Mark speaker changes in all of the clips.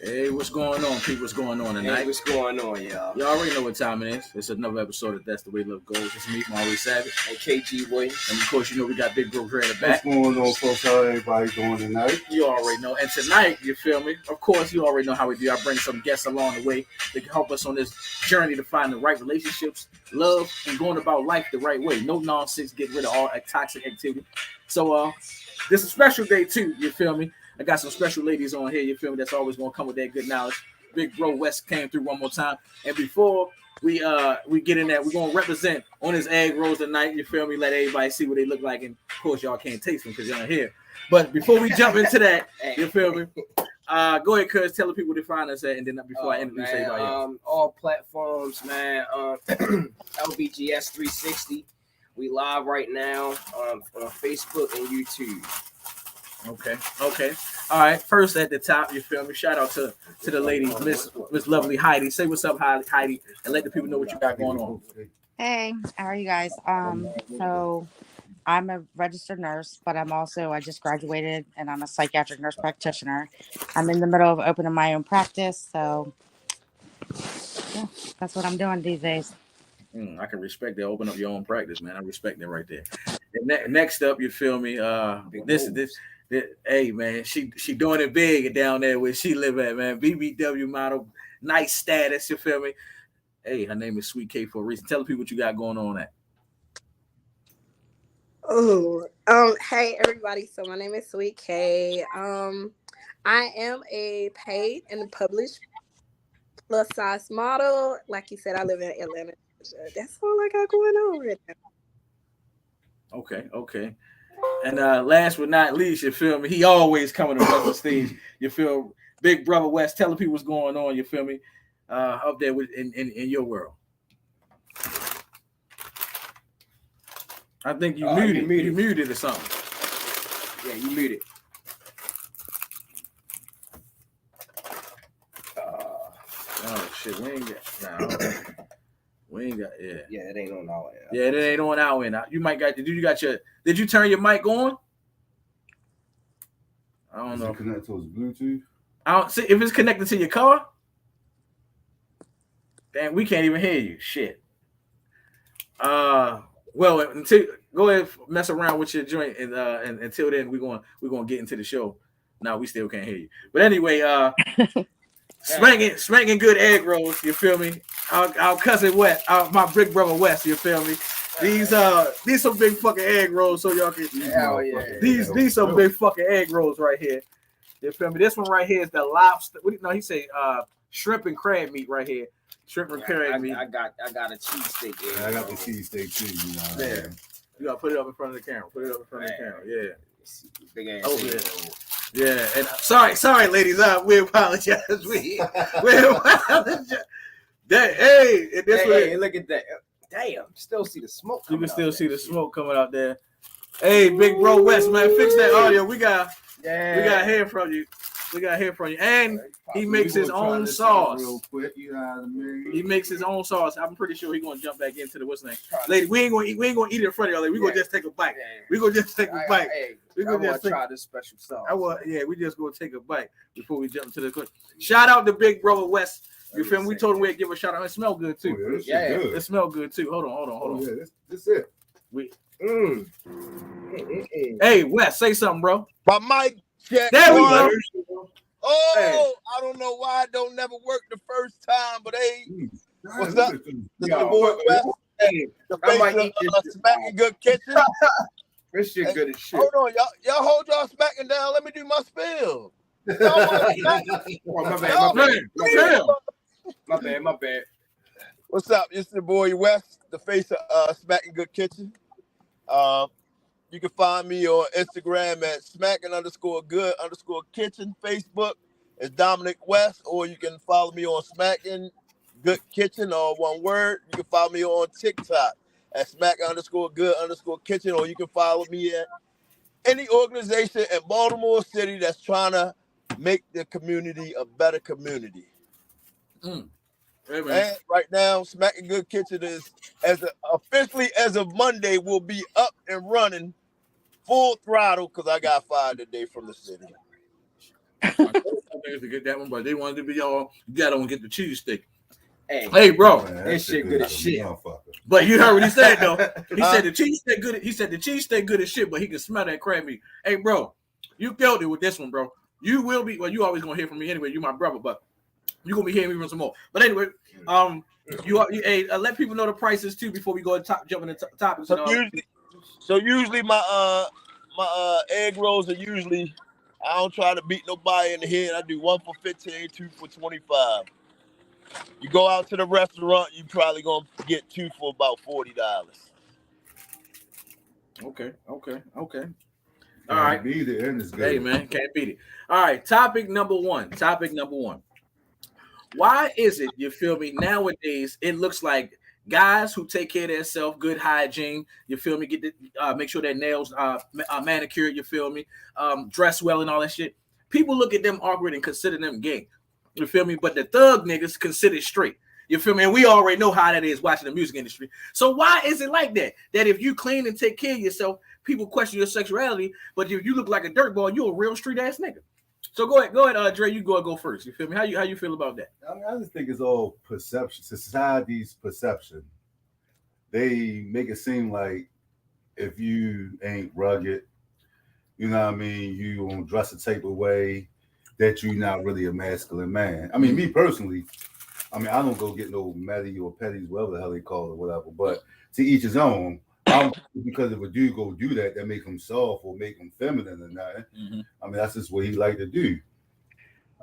Speaker 1: Hey, what's going on, people? What's going on tonight?
Speaker 2: Hey, what's going on, y'all?
Speaker 1: You already know what time it is. It's another episode of That's the Way Love Goes. It's me, Maurice Savage.
Speaker 2: And KG Williams.
Speaker 1: And of course, you know we got Big Bro here in the back.
Speaker 3: What's going on, folks? How everybody doing tonight?
Speaker 1: You already know. And tonight, you feel me? Of course, you already know how we do. I bring some guests along the way that can help us on this journey to find the right relationships, love, and going about life the right way. No nonsense, get rid of all toxic activity. So, this is a special day too, you feel me? I got some special ladies on here, you feel me, that's always going to come with that good knowledge. Big Bro West came through one more time. And before we get in that, we're going to represent on his egg rolls tonight, you feel me? Let everybody see what they look like. And, of course, y'all can't taste them because y'all here. But before we jump into that, you feel me? Go ahead, cuz, tell the people to find us at, and then before I introduce everybody else.
Speaker 2: All platforms, man. LBGS 360. We live right now on Facebook and YouTube.
Speaker 1: Okay. All right. First at the top, you feel me? Shout out to the lady, Miss Lovely Heidi. Say what's up, Heidi, and let the people know what you got going on.
Speaker 4: Hey, how are you guys? So I'm a registered nurse, but I just graduated and I'm a psychiatric nurse practitioner. I'm in the middle of opening my own practice, so yeah, that's what I'm doing these days.
Speaker 1: I can respect that. Open up your own practice, man. I respect that right there. And next up, you feel me? Hey man, she doing it big down there where she live at, man. BBW model, nice status, you feel me? Hey, her name is Sweet K for a reason. Tell the people what you got going on at.
Speaker 5: Hey everybody. So my name is Sweet K. I am a paid and published plus size model. Like you said, I live in Atlanta. That's all I got going on right now.
Speaker 1: Okay. And last but not least, you feel me? He always coming to the stage. You feel Big Brother West. Tell the people what's going on. You feel me? Up there in your world. I think you muted. You muted or something.
Speaker 2: Yeah, you muted.
Speaker 1: Oh shit, we ain't got.
Speaker 2: Yeah, it ain't on our end.
Speaker 1: Yeah, it ain't on our end. You might got. Did you turn your mic on? I don't know.
Speaker 3: Connect to his Bluetooth.
Speaker 1: I don't see if it's connected to your car. Damn, we can't even hear you. Shit. Well, go ahead, mess around with your joint, and until then, we're gonna get into the show. No, we still can't hear you. But anyway, smacking good egg rolls. You feel me? Our cousin West, my big brother West. You feel me? These some big fucking egg rolls, so y'all can.
Speaker 2: Hell yeah.
Speaker 1: These some big fucking egg rolls right here. You feel me? This one right here is the lobster. He say shrimp and crab meat right here. Shrimp and crab meat.
Speaker 2: I got a cheesesteak.
Speaker 3: Yeah, I got the cheesesteak too. You know.
Speaker 1: Yeah. You gotta put it up in front of the camera. Yeah.
Speaker 2: Big ass.
Speaker 1: Oh yeah. Yeah. And sorry, ladies. We apologize. We apologize. Hey,
Speaker 2: look at that. Damn, still see the smoke.
Speaker 1: You can still see the smoke coming out there. Hey, Big Bro West, man, fix that audio. We got hear from you. And he makes his own sauce.
Speaker 3: Real quick, you know what I mean?
Speaker 1: He makes his own sauce. I'm pretty sure he's gonna jump back into the what's name. Lady, we ain't gonna eat it in front of y'all. Lady. We gonna just take a bite. We gonna just take a bite.
Speaker 2: We gonna try this special sauce.
Speaker 1: We just gonna take a bite before we jump into the question. Shout out to Big Brother West. You feel me? We told him we'd give a shout out. It smell good too.
Speaker 3: Oh, yeah,
Speaker 1: it smell good too. Hold on.
Speaker 3: Oh, yeah, this it.
Speaker 1: Hey, Wes, say something, bro.
Speaker 6: My mic check.
Speaker 1: There we go.
Speaker 6: I don't know why it don't never work the first time, but hey, what's up? This is the boy West. The face of Smacking Good Kitchen.
Speaker 2: This shit good as shit.
Speaker 6: Hold on, y'all hold y'all smacking down. Let me do my spill.
Speaker 2: My bad.
Speaker 6: What's up? It's the boy West, the face of Smacking Good Kitchen. You can find me on Instagram at smacking_good_kitchen. Facebook is Dominic West, or you can follow me on Smacking Good Kitchen, or one word. You can follow me on TikTok at smack_good_kitchen, or you can follow me at any organization in Baltimore City that's trying to make the community a better community.
Speaker 1: Hey,
Speaker 6: and right now, Smacking Good Kitchen is officially as of Monday will be up and running full throttle because I got fired today from the city.
Speaker 1: niggas to get that one, but they wanted to be all ghetto and get the cheesesteak.
Speaker 2: Hey,
Speaker 1: Hey, bro.
Speaker 3: Man,
Speaker 2: that shit good as shit.
Speaker 3: motherfucker.
Speaker 1: But you heard what he said though. He said the cheesesteak good. He said the cheesesteak good as shit, but he can smell that crab meat. Hey, bro, you guilty with this one, bro. You will be. Well, you always gonna hear from me anyway. You my brother, but you gonna be hearing me from some more. But anyway, let people know the prices too before we go and jump into topics.
Speaker 6: So usually my egg rolls are usually, I don't try to beat nobody in the head. I do 1 for 15, 2 for 25. You go out to the restaurant, you probably gonna get 2 for about $40.
Speaker 1: Okay. All
Speaker 3: Can't
Speaker 1: right.
Speaker 3: beat it, and it's good.
Speaker 1: Hey man, can't beat it. All right, topic number one. Why is it, you feel me, nowadays it looks like guys who take care of themselves, good hygiene, you feel me, get the, make sure their nails manicured, you feel me, dress well and all that shit. People look at them awkward and consider them gay. You feel me? But the thug niggas consider straight. You feel me? And we already know how that is watching the music industry. So why is it like that? That if you clean and take care of yourself, people question your sexuality, but if you look like a dirtball, you're a real street ass nigga. So go ahead, Dre. You go first. You feel me? How you feel about that?
Speaker 3: I mean, I just think it's all perception. Society's perception. They make it seem like if you ain't rugged, you know what I mean, you don't dress a type of way, that you're not really a masculine man. I mean, me personally, I mean, I don't go get no Matty or Petties, whatever the hell they call it, whatever. But to each his own. Because if a dude go do that, that make him soft or make him feminine or nothing. Mm-hmm. I mean, that's just what he like to do.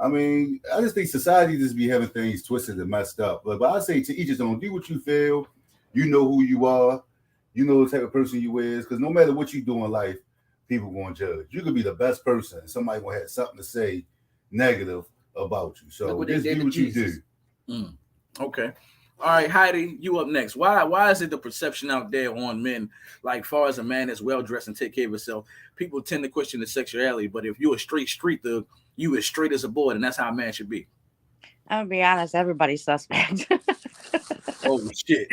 Speaker 3: I mean, I just think society just be having things twisted and messed up. But I say to each his own, do what you feel. You know who you are. You know the type of person you is. Because no matter what you do in life, people going to judge. You could be the best person. Somebody will have something to say negative about you. So just do what you do.
Speaker 1: Mm. Okay. All right, Heidi, you up next. Why is it the perception out there on men, like far as a man that's well dressed and take care of himself, people tend to question the sexuality, but if you're a straight street thug, you as straight as a board, and that's how a man should be.
Speaker 4: I'm gonna be honest, everybody's suspect.
Speaker 1: Oh shit.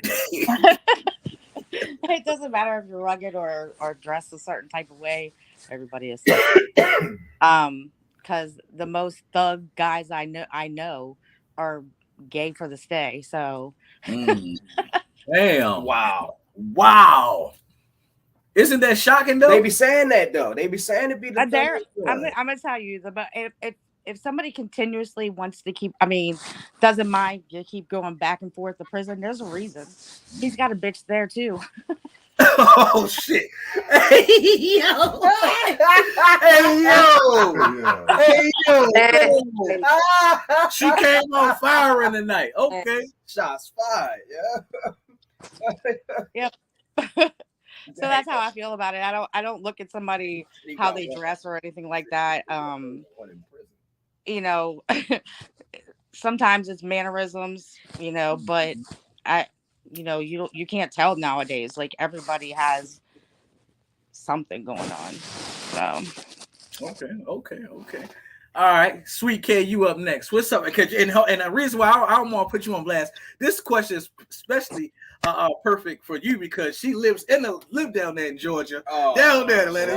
Speaker 4: It doesn't matter if you're rugged or dressed a certain type of way, everybody is suspect. Because the most thug guys I know are gay for the stay. So
Speaker 1: damn. Wow. Isn't that shocking though?
Speaker 2: They be saying that though. They be saying it be the
Speaker 4: I'm gonna tell you if somebody continuously wants to doesn't mind you keep going back and forth to prison, there's a reason. He's got a bitch there too.
Speaker 1: Oh shit. Hey yo. She came on firing tonight. Okay.
Speaker 2: Shots fired. Yeah.
Speaker 4: Yep. So that's how I feel about it. I don't look at somebody how they dress or anything like that. You know, sometimes it's mannerisms, you know, but you can't tell nowadays. Like everybody has something going on. So
Speaker 1: okay. All right, Sweet K, you up next. What's up? And the reason why I don't want to put you on blast, this question is especially perfect for you because she lives down there in Georgia, down there in Atlanta.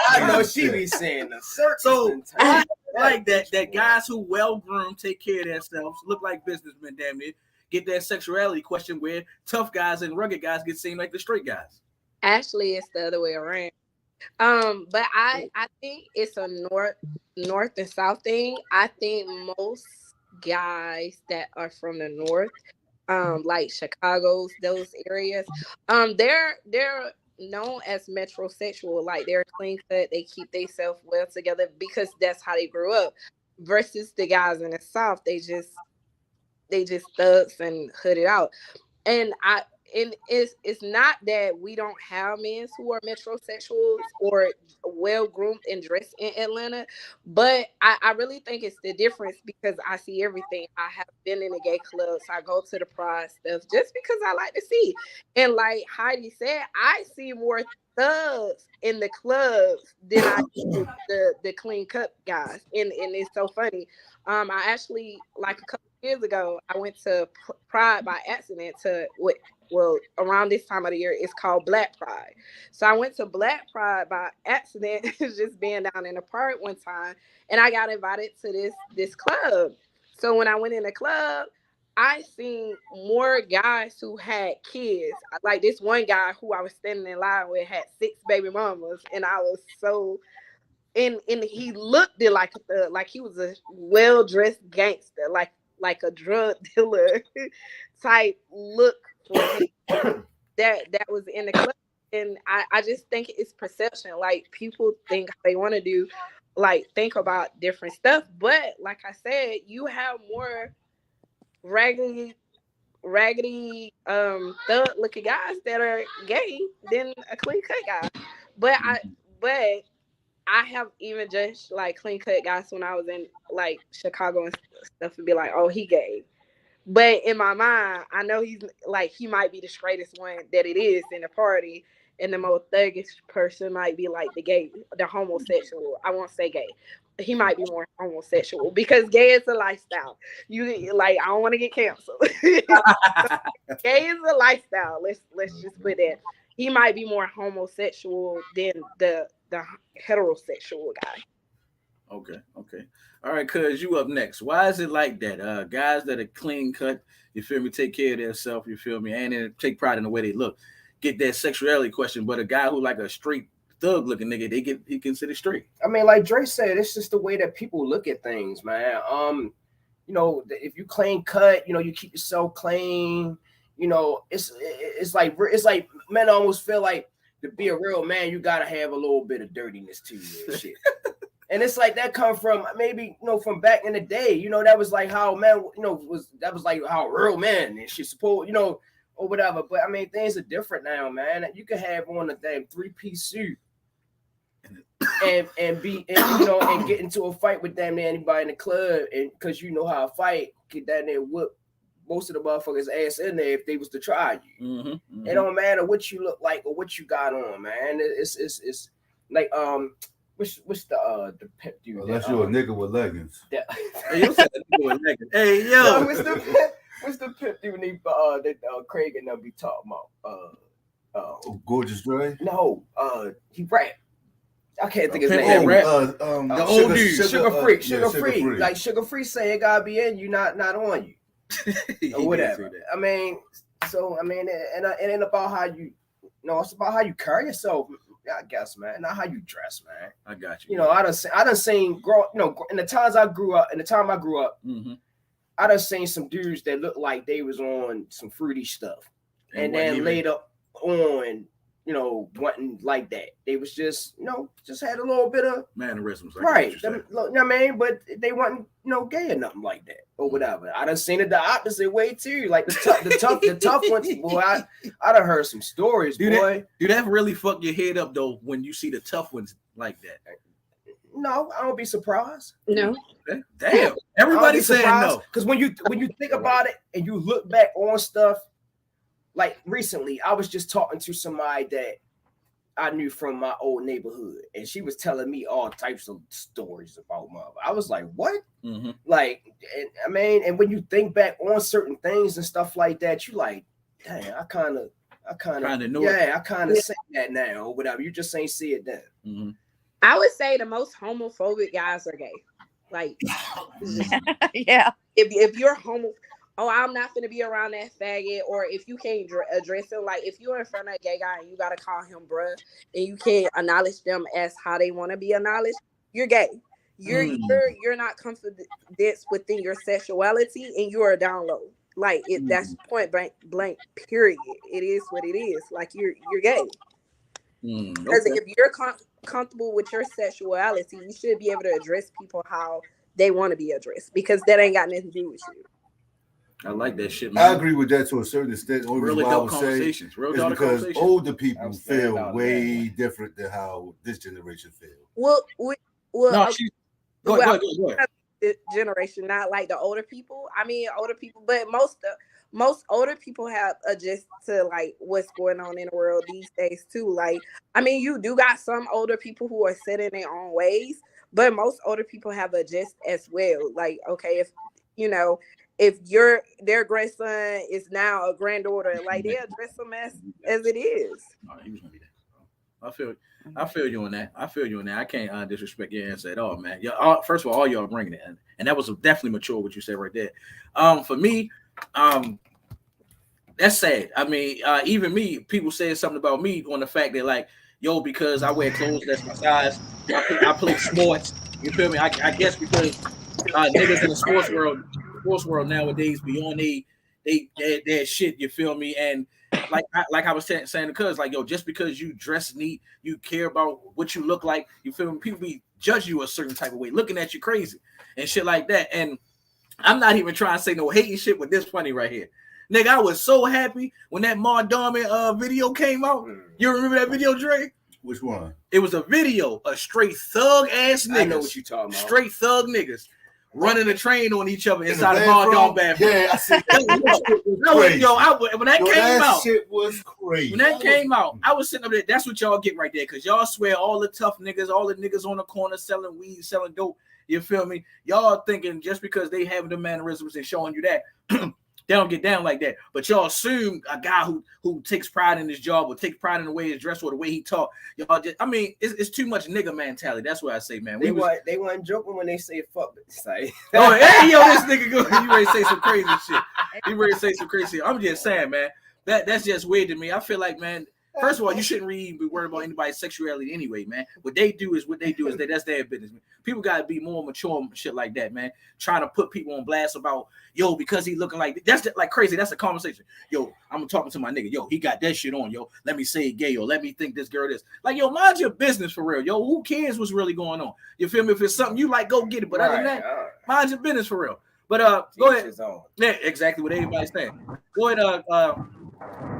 Speaker 2: I know she be saying the certain.
Speaker 1: So like that guys who well groomed, take care of themselves, look like businessmen, damn it, get that sexuality question where tough guys and rugged guys get seen like the straight guys.
Speaker 5: Actually, it's the other way around. But I think it's a north and south thing. I think most guys that are from the north, like Chicago's, those areas, they're known as metrosexual. Like they're clean cut, they keep themselves well together because that's how they grew up. Versus the guys in the south, they just thugs and hooded out. And it's not that we don't have men who are metrosexuals or well groomed and dressed in Atlanta, but I really think it's the difference because I see everything. I have been in the gay clubs, I go to the pride stuff just because I like to see. And like Heidi said, I see more thugs in the clubs than I do the clean cut guys, and it's so funny. I actually, like a couple years ago, I went to Pride by accident well, around this time of the year, it's called Black Pride. So I went to Black Pride by accident, just being down in the park one time, and I got invited to this club. So when I went in the club, I seen more guys who had kids. Like this one guy who I was standing in line with had 6 baby mamas, and I was so and he looked it like like he was a well dressed gangster, like a drug dealer type look for him that was in the club. And I just think it's perception. Like people think they want to do, like think about different stuff. But like I said, you have more raggedy thug looking guys that are gay than a clean cut guy. But I have even judged like clean cut guys when I was in like Chicago and stuff and be like, oh, he gay. But in my mind, I know he's like he might be the straightest one that it is in the party, and the most thuggish person might be like the homosexual. I won't say gay. He might be more homosexual because gay is a lifestyle. You like I don't want to get canceled. Gay is a lifestyle. Let's just put that. He might be more homosexual than the heterosexual guy.
Speaker 1: Okay. All right, cuz you up next. Why is it like that? Guys that are clean cut, you feel me, take care of themselves, you feel me, and then take pride in the way they look. Get that sexuality question, but a guy who like a straight thug looking nigga, he considered straight.
Speaker 2: I mean, like Dre said, it's just the way that people look at things, man. You know, if you clean cut, you know, you keep yourself clean. You know, it's like men almost feel like to be a real man, you gotta have a little bit of dirtiness to you and shit. And it's like that come from maybe, you know, from back in the day, you know, that was like how man, you know, was like how real men and shit supposed, you know, or whatever. But I mean, things are different now, man. You can have on a damn 3-piece suit and be, and, you know, and get into a fight with damn near anybody in the club, and because you know how to fight, get down there, whoop most of the motherfuckers' ass in there if they was to try you. It don't matter what you look like or what you got on, man. It's like what's the pimp dude?
Speaker 3: Unless you're a nigga with leggings.
Speaker 1: Hey, you said nigga with leggings. Hey, yo.
Speaker 2: What's the pimp dude that Craig and them be talking about?
Speaker 3: Gorgeous Dre?
Speaker 2: No, he rap. I can't think of his
Speaker 1: Pimp
Speaker 2: name.
Speaker 1: the old dude,
Speaker 2: Sugar free. Like Sugar Free say it gotta be in you, not on you. Or whatever. I mean, so I mean, and it ain't about how you know, it's about how you carry yourself. I guess, man, not how you dress, man.
Speaker 1: I got you.
Speaker 2: You know, I done seen grow. You know, in the time I grew up, I done seen some dudes that looked like they was on some fruity stuff, and then laid up on, you know, wasn't like that. They was just, you know, just had a little bit of
Speaker 1: mannerisms,
Speaker 2: right? You know what I mean, but they wasn't, you know, gay or nothing like that or whatever. I done seen it the opposite way too. Like the tough ones, boy. I done heard some stories, boy.
Speaker 1: Do that really fuck your head up though when you see the tough ones like that?
Speaker 2: No, I don't be surprised.
Speaker 5: No.
Speaker 1: Damn. Everybody saying no.
Speaker 2: Because when you think about it and you look back on stuff, like recently, I was just talking to somebody that I knew from my old neighborhood, and she was telling me all types of stories about mother. I was like, what? Like, I mean, and when you think back on certain things and stuff like that, you like, dang, I kind of know. Yeah, I kind of say that now or whatever. You just ain't see it then.
Speaker 5: I would say the most homophobic guys are gay. Like,
Speaker 4: yeah.
Speaker 5: If you're homo, oh, I'm not gonna be around that faggot. Or if you can't address him, like if you're in front of a gay guy and you gotta call him bruh, and you can't acknowledge them as how they want to be acknowledged, you're gay. You're not confident within your sexuality, and you are down low. Like that's point blank. Period. It is what it is. Like you're gay. Because if you're comfortable with your sexuality, you should be able to address people how they want to be addressed, because that ain't got nothing to do with you.
Speaker 1: I like that shit, man.
Speaker 3: I agree with that to a certain extent. Only reason why I would say is because older people feel way different than how this generation feels.
Speaker 1: Go ahead.
Speaker 5: Generation, not like the older people. I mean, older people, but most older people have adjusted to like what's going on in the world these days too. Like, I mean, you do got some older people who are set in their own ways, but most older people have adjusted as well. Like, okay, if you know, if their grandson is now a granddaughter, like they'll dress them as it is.
Speaker 1: Oh, he was gonna be there. I feel you on that. I feel you on that. I can't disrespect your answer at all, man. First of all y'all bringing it, and that was definitely mature what you said right there. For me, that's sad. I mean, even me, people saying something about me on the fact that like, yo, because I wear clothes that's my size, I play sports. You feel me? I guess because niggas in the sports world nowadays beyond their shit. You feel me? And like I was saying to cuz like, yo, just because you dress neat, you care about what you look like. You feel me? People be judge you a certain type of way, looking at you crazy and shit like that. And I'm not even trying to say no hating shit, but this funny right here. Nigga, I was so happy when that Mar Darman video came out. You remember that video, Dre?
Speaker 3: Which one?
Speaker 1: It was a video of straight thug ass niggas.
Speaker 2: I know what you talking about.
Speaker 1: Straight thug niggas running a train on each other inside a Mar Darman bathroom.
Speaker 3: Yeah, I see.
Speaker 1: When that came out,
Speaker 3: shit was crazy.
Speaker 1: When that came out, I was sitting up there. That's what y'all get right there, because y'all swear all the tough niggas, all the niggas on the corner selling weed, selling dope. You feel me? Y'all thinking just because they have the mannerisms and showing you that. They don't get down like that, but y'all assume a guy who takes pride in his job or takes pride in the way he dressed or the way he talk. Y'all just, I mean, it's too much nigga mentality. That's what I say, man.
Speaker 2: They weren't joking when they say fuck. Say,
Speaker 1: oh, hey, yo, this nigga go. You ready to say some crazy shit? You ready to say some crazy shit? I'm just saying, man. That's just weird to me. I feel like, man. First of all, you shouldn't really be worried about anybody's sexuality anyway, man. What they do is that's their business. People gotta be more mature and shit like that, man. Trying to put people on blast about, yo, because he looking like that's like crazy. That's a conversation. Yo, I'm talking to my nigga. Yo, he got that shit on. Yo, let me say gay. Yo, let me think this girl this. Like, yo, mind your business for real. Yo, who cares what's really going on? You feel me? If it's something you like, go get it. But other than that, mind your business for real. But go ahead. Yeah, exactly what everybody's saying. Go ahead,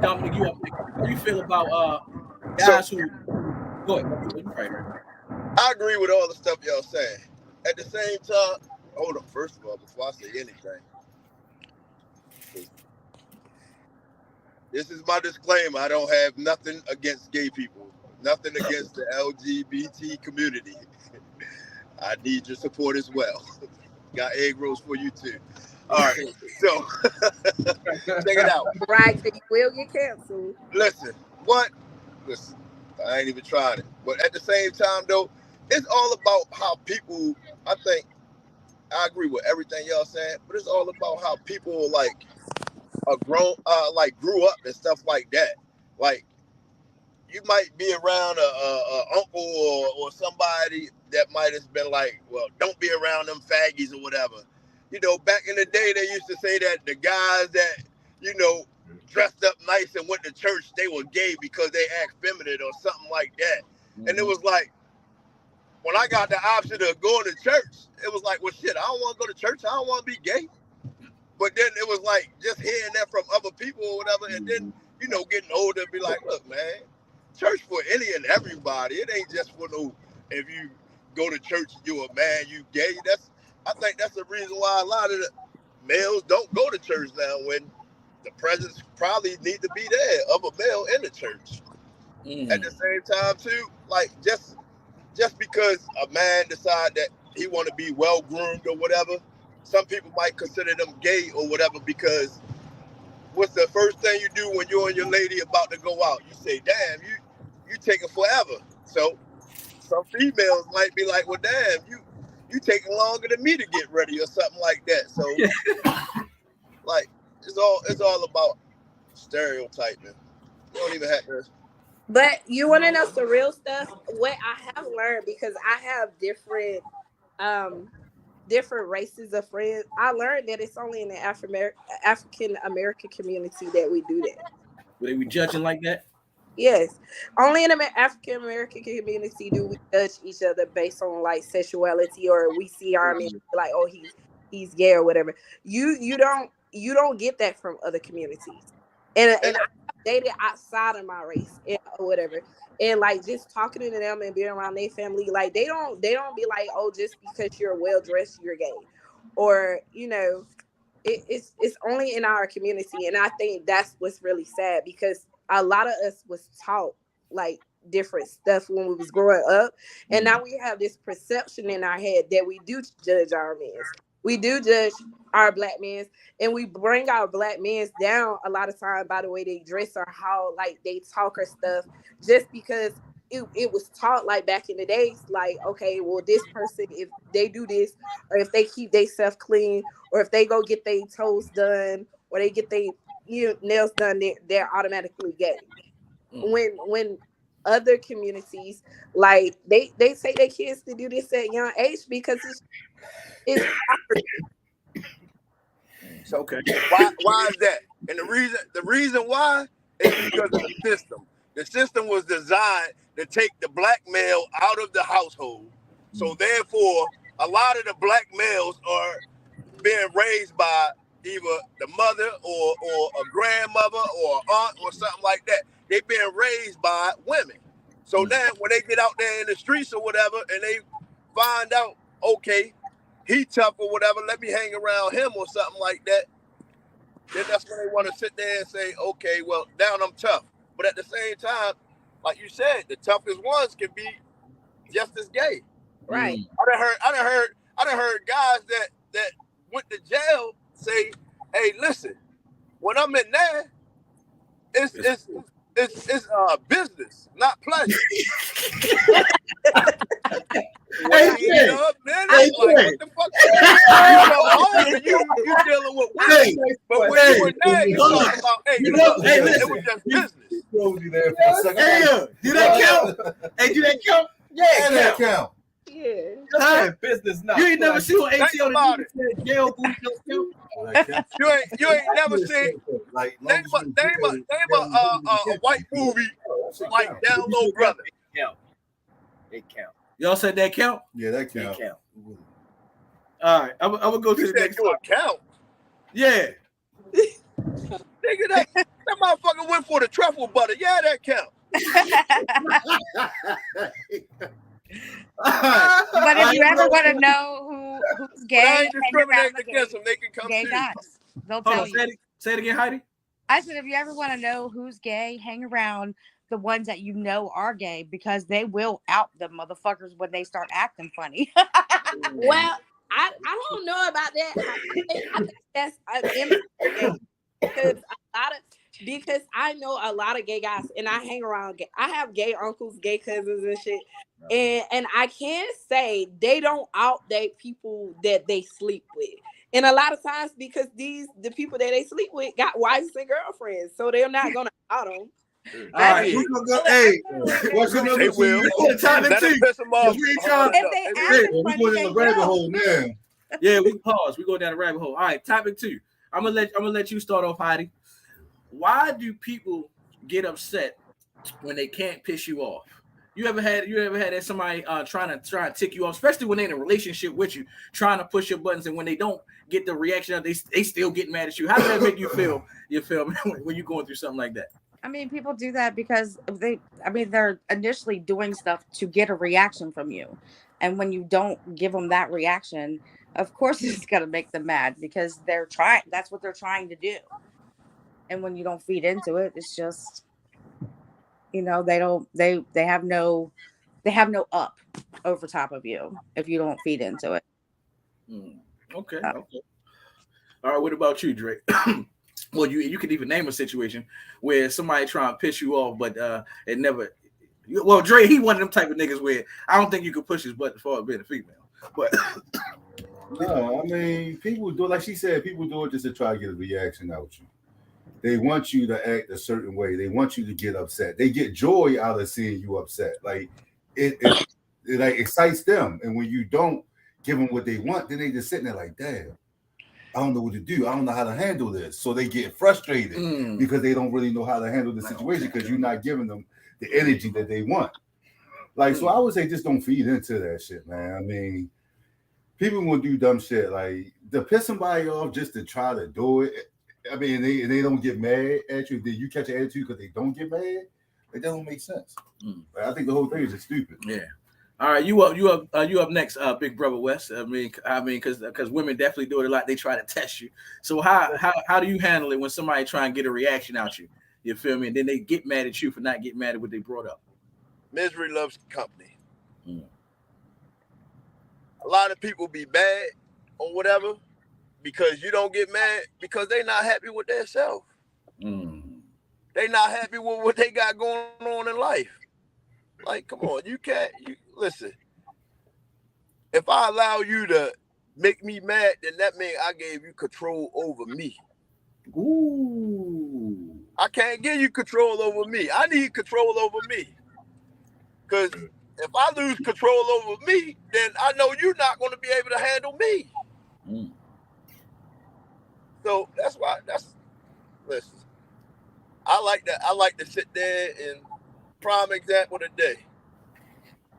Speaker 1: Dominic, you up? How you feel about guys who? Go ahead.
Speaker 6: I agree with all the stuff y'all saying. At the same time, hold on. First of all, before I say anything, this is my disclaimer. I don't have nothing against gay people. Nothing against the LGBT community. I need your support as well. Got egg rolls for you too. All right, so check it out.
Speaker 5: Right, you will get canceled.
Speaker 6: Listen, I ain't even trying it. But at the same time, though, it's all about how people, I think, I agree with everything y'all saying, but it's all about how people, like, are grew up and stuff like that. Like, you might be around a uncle or somebody that might have been like, well, don't be around them faggies or whatever. You know, back in the day, they used to say that the guys that, you know, dressed up nice and went to church, they were gay because they act feminine or something like that. Mm-hmm. And it was like, when I got the option of going to church, it was like, well, shit, I don't want to go to church. I don't want to be gay. But then it was like, just hearing that from other people or whatever, and then, you know, getting older, be like, look, man, church for any and everybody. It ain't just for no, if you go to church, you a man, you gay. I think that's the reason why a lot of the males don't go to church now, when the presence probably need to be there of a male in the church. At the same time, too, like just because a man decide that he want to be well groomed or whatever, some people might consider them gay or whatever, because what's the first thing you do when you and your lady about to go out? You say, damn, you taking forever. So some females might be like, well, damn, you taking longer than me to get ready or something like that. So like it's all about stereotyping. You don't even have to.
Speaker 5: But you want to know some real stuff? What I have learned, because I have different races of friends, I learned that it's only in the African American community that we do that.
Speaker 1: Were they judging like that?
Speaker 5: Yes, only in the African American community do we judge each other based on like sexuality, or we see our man like, oh, he's gay or whatever. You don't get that from other communities, and I dated outside of my race or whatever, and like just talking to them and being around their family, like they don't be like, oh, just because you're well dressed you're gay, or you know, it's only in our community. And I think that's what's really sad, because a lot of us was taught like different stuff when we was growing up, and now we have this perception in our head that we do judge our men. we do judge our black men, and we bring our black men down a lot of time by the way they dress or how like they talk or stuff, just because it was taught like back in the days, like, okay, well, this person, if they do this, or if they keep themselves clean, or if they go get their toes done, or they get their nails done, they're automatically gay. When other communities, like they take their kids to do this at young age because it's
Speaker 6: So
Speaker 1: Okay.
Speaker 6: why is that? And the reason why is because of the system. The system was designed to take the black male out of the household. So therefore, a lot of the black males are being raised by either the mother or a grandmother or an aunt or something like that. They're being raised by women. So then when they get out there in the streets or whatever and they find out, okay, he tough or whatever, let me hang around him or something like that, then that's when they want to sit there and say, okay, well, now I'm tough. But at the same time, like you said, the toughest ones can be just as gay.
Speaker 5: right.
Speaker 6: I done heard guys that went to jail say, hey, listen, when I'm in there, it's business, not pleasure.
Speaker 1: Hey,
Speaker 6: What the fuck? You come home and you dealing with women, but when you were there, you talking about, hey, it was just business.
Speaker 1: Hey, do that count? Hey, do that count?
Speaker 3: Yeah, that count.
Speaker 5: Yeah.
Speaker 2: Business now.
Speaker 1: You ain't never seen on
Speaker 6: Think
Speaker 1: ATL
Speaker 6: about it.
Speaker 1: that jail booty don't count?
Speaker 6: You ain't never seen
Speaker 3: Like
Speaker 6: name a white movie like Down Low Brother.
Speaker 2: It count.
Speaker 1: Y'all said that count?
Speaker 3: Yeah, that
Speaker 2: It
Speaker 3: count.
Speaker 2: count.
Speaker 1: All right, I'm gonna go to
Speaker 6: You
Speaker 1: the
Speaker 6: said
Speaker 1: next
Speaker 6: you
Speaker 1: one.
Speaker 6: account.
Speaker 1: Yeah.
Speaker 6: Nigga, that motherfucker went for the truffle butter. Yeah, that count.
Speaker 4: But if you ever want to know who's
Speaker 6: But
Speaker 4: gay,
Speaker 6: I ain't
Speaker 4: hang around
Speaker 6: discriminating
Speaker 4: the
Speaker 6: against them. They can come
Speaker 4: gay
Speaker 6: too.
Speaker 4: guys. They'll
Speaker 1: Hold
Speaker 4: tell
Speaker 1: on,
Speaker 4: you.
Speaker 1: say it again, Heidi.
Speaker 4: I said, if you ever want to know who's gay, hang around the ones that you know are gay, because they will out the motherfuckers when they start acting funny.
Speaker 5: Well, I don't know about that. I think that's gay because I know a lot of gay guys, and I hang around gay. I have gay uncles, gay cousins, and shit. And I can say they don't out date people that they sleep with. And a lot of times, because the people that they sleep with got wives and girlfriends, so they're not gonna out them.
Speaker 1: All right,
Speaker 6: Yeah.
Speaker 1: we're gonna go. Hey, what's the number?
Speaker 6: They will.
Speaker 1: Time
Speaker 6: Let them
Speaker 1: two.
Speaker 6: piss them off.
Speaker 1: We ain't trying-
Speaker 4: If they
Speaker 6: They
Speaker 4: act
Speaker 6: will.
Speaker 3: We
Speaker 4: funny,
Speaker 3: going
Speaker 4: they
Speaker 3: in the rabbit
Speaker 4: will.
Speaker 3: hole now.
Speaker 1: Yeah, we pause. We go down the rabbit hole. All right, topic 2. I'm gonna let you start off, Heidi. Why do people get upset when they can't piss you off? You ever had that somebody trying to tick you off, especially when they're in a relationship with you, trying to push your buttons, and when they don't get the reaction, they still get mad at you? How does that make you feel? You feel me when you're going through something like that?
Speaker 4: I mean, people do that because they're initially doing stuff to get a reaction from you. And when you don't give them that reaction, of course it's going to make them mad, because that's what they're trying to do. And when you don't feed into it, it's just, they have no up over top of you if you don't feed into it.
Speaker 1: Okay. All right, what about you, Drake? Well, you could even name a situation where somebody trying to piss you off, but it never. Well, Dre, he one of them type of niggas where I don't think you could push his button as far as being a female. But
Speaker 3: No, I mean, people do, like she said, people do it just to try to get a reaction out of you. They want you to act a certain way. They want you to get upset. They get joy out of seeing you upset. Like it like excites them. And when you don't give them what they want, then they just sitting there like, damn, I don't know what to do. I don't know how to handle this. So they get frustrated because they don't really know how to handle the situation because you're not giving them the energy that they want. Like, so I would say just don't feed into that shit, man. I mean, people will do dumb shit like to piss somebody off just to try to do it. I mean, they don't get mad at you. Then you catch an attitude because they don't get mad. It doesn't make sense. Like, I think the whole thing is just stupid.
Speaker 1: Yeah. All right, you up next, Big Brother West. I mean, because women definitely do it a lot. They try to test you. So how do you handle it when somebody try and get a reaction out you? You feel me? And then they get mad at you for not getting mad at what they brought up.
Speaker 6: Misery loves company. A lot of people be bad or whatever because you don't get mad because they not happy with themselves. They not happy with what they got going on in life. Like, come on, you listen. If I allow you to make me mad, then that means I gave you control over me.
Speaker 1: Ooh.
Speaker 6: I can't give you control over me. I need control over me. Because if I lose control over me, then I know you're not going to be able to handle me. So listen, I like that. I like to sit there and prime example today.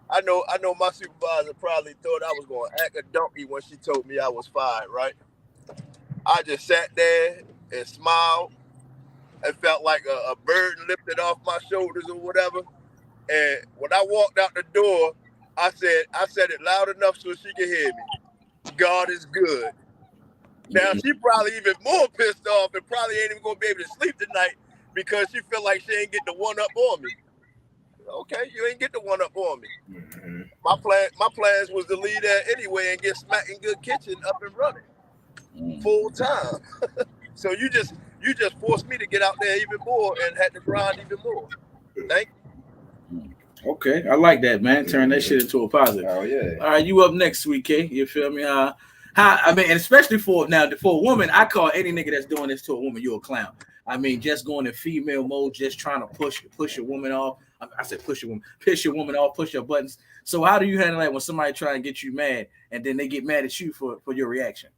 Speaker 6: I know my supervisor probably thought I was going to act a donkey when she told me I was fired, right? I just sat there and smiled and felt like a burden lifted off my shoulders or whatever. And when I walked out the door, I said it loud enough so she could hear me. God is good. Now she probably even more pissed off and probably ain't even gonna be able to sleep tonight because she feel like she ain't get the one up on me. Okay, you ain't get the one up on me. My plans was to leave there anyway and get Smacking Good Kitchen up and running full time. So you just forced me to get out there even more and had to grind even more. Thank you.
Speaker 1: Okay, I like that, man. Turn that shit into a positive.
Speaker 2: Oh yeah.
Speaker 1: All right, you up next, Sweet K. You feel me? I mean, and especially for a woman, I call any nigga that's doing this to a woman, you a clown. I mean, just going in female mode, just trying to push a woman off. I said piss your woman off, push your buttons. So how do you handle that when somebody try and get you mad and then they get mad at you for your reaction?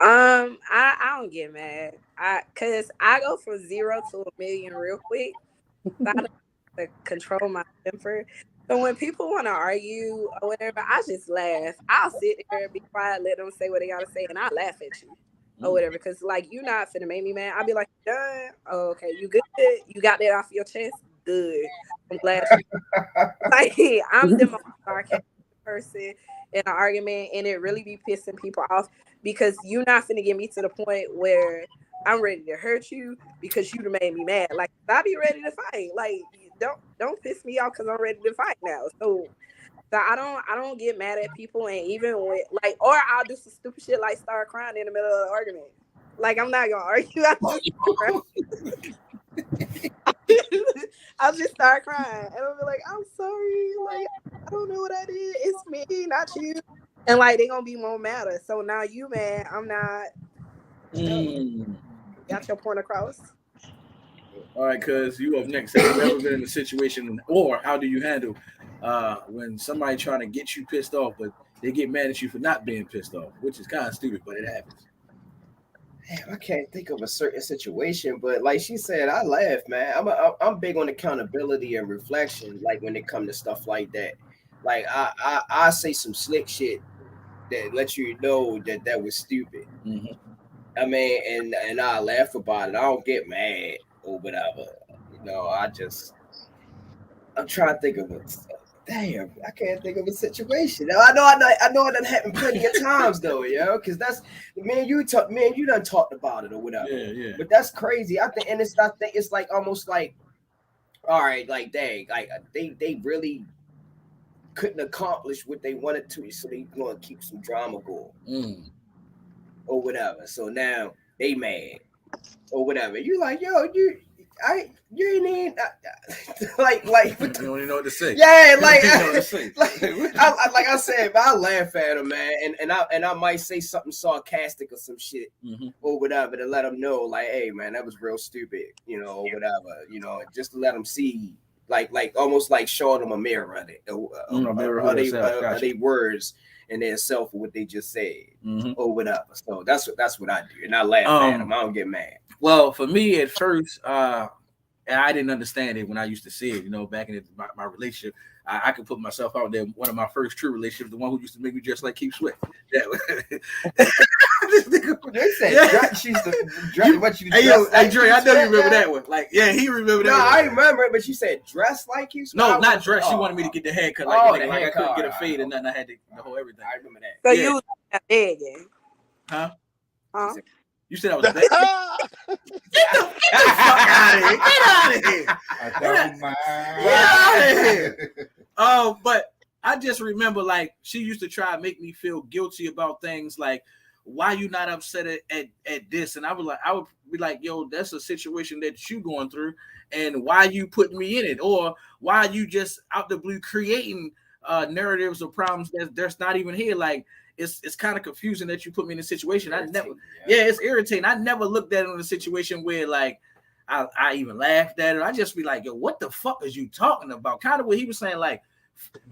Speaker 5: I don't get mad. Cause I go from 0 to 1,000,000 real quick. So I don't have to control my temper. So when people want to argue or whatever, I just laugh. I'll sit there and be quiet, let them say what they gotta say, and I laugh at you or whatever. Cause like you not finna make me mad. I'll be like, done. Oh, okay, you good? You got that off your chest? Good. I'm glad. Like I'm the most sarcastic person in an argument, and it really be pissing people off because you're not finna get me to the point where I'm ready to hurt you because you made me mad. Like I be ready to fight. Like don't piss me off because I'm ready to fight now. So I don't get mad at people, and even when like, or I'll do some stupid shit like start crying in the middle of the argument. Like I'm not gonna argue. I'll just start crying, and I'll be like, "I'm sorry. Like I don't know what I did. It's me, not you." And like they gonna be more madder. So now you mad. I'm not. Got your point across.
Speaker 1: All right, cuz you up next. Have you ever been in a situation, or how do you handle when somebody trying to get you pissed off, but they get mad at you for not being pissed off, which is kind of stupid, but it happens.
Speaker 2: Damn, I can't think of a certain situation, but like she said, I laugh, man. I'm big on accountability and reflection. Like when it comes to stuff like that, like I say some slick shit that lets you know that was stupid. I mean, and I laugh about it. I don't get mad or whatever. You know, I'm trying to think of it. Damn, I can't think of a situation. Now, I know it done happened plenty of times though, because that's you done talked about it or whatever.
Speaker 1: Yeah.
Speaker 2: But that's crazy. I think it's like almost like, all right, like dang, like they really couldn't accomplish what they wanted to, so they gonna keep some drama going. Or whatever. So now they mad or whatever. You like, yo, you ain't even like
Speaker 1: you don't even know what to say.
Speaker 2: Yeah, like like I said, I laugh at him, man, and I might say something sarcastic or some shit or whatever to let them know, like, hey, man, that was real stupid, or whatever, just to let them see, like almost like showing them a mirror of it, are they words and their self for what they just said or whatever. So that's what I do, and I laugh at them. I don't get mad.
Speaker 1: Well, for me at first, and I didn't understand it when I used to see it. Back in my relationship, I could put myself out there. One of my first true relationships, the one who used to make me dress like Keith Sweat.
Speaker 2: They said she used to dress what you.
Speaker 1: Hey, Dre, I know you remember that one. Like, yeah, he remembered that.
Speaker 2: No, I remember it, but she said dress like you.
Speaker 1: No, not dress. She wanted me to get the haircut. Like I couldn't get a fade and nothing. I had the whole everything.
Speaker 2: I remember that.
Speaker 5: So you was begging,
Speaker 1: huh? You said I was begging. Get the fuck out of here! Get out of here!
Speaker 3: I don't mind.
Speaker 1: Get out of here! But I just remember like she used to try to make me feel guilty about things like why you not upset at this, and I would be like, yo, that's a situation that you going through, and why you putting me in it, or why you just out the blue creating narratives or problems that's not even here. Like it's kind of confusing that you put me in a situation. It's irritating. I never looked at it in a situation where like I even laughed at it. I just be like, yo, what the fuck is you talking about? Kind of what he was saying, like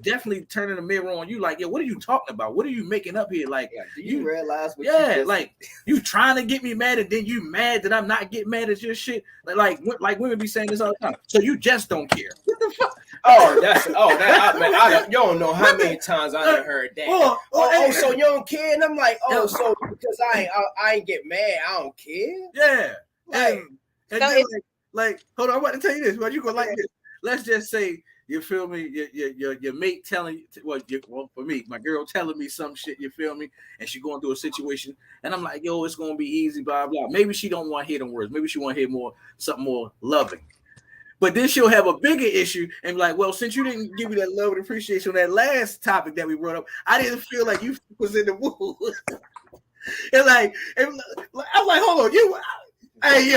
Speaker 1: definitely turning the mirror on you, like, yo, what are you talking about? What are you making up here? Like,
Speaker 2: do you realize what
Speaker 1: like you trying to get me mad, and then you mad that I'm not getting mad at your shit. Like women be saying this all the time. So you just don't care. What the fuck?
Speaker 2: You don't know how many times I done heard that. So you don't care, and I'm like, so because I ain't get mad, I don't care.
Speaker 1: Yeah,
Speaker 2: like,
Speaker 1: and then, like, hold on, I'm about to tell you this, but you gonna like this. Let's just say, you feel me? Your mate telling you, well, for me, my girl telling me some shit. You feel me? And she going through a situation, and I'm like, yo, it's gonna be easy, blah blah. Maybe she don't want to hear them words. Maybe she want to hear something more loving. But then she'll have a bigger issue and be like, well, since you didn't give me that love and appreciation on that last topic that we brought up, I didn't feel like you was in the mood. and I'm like, hold on, hey,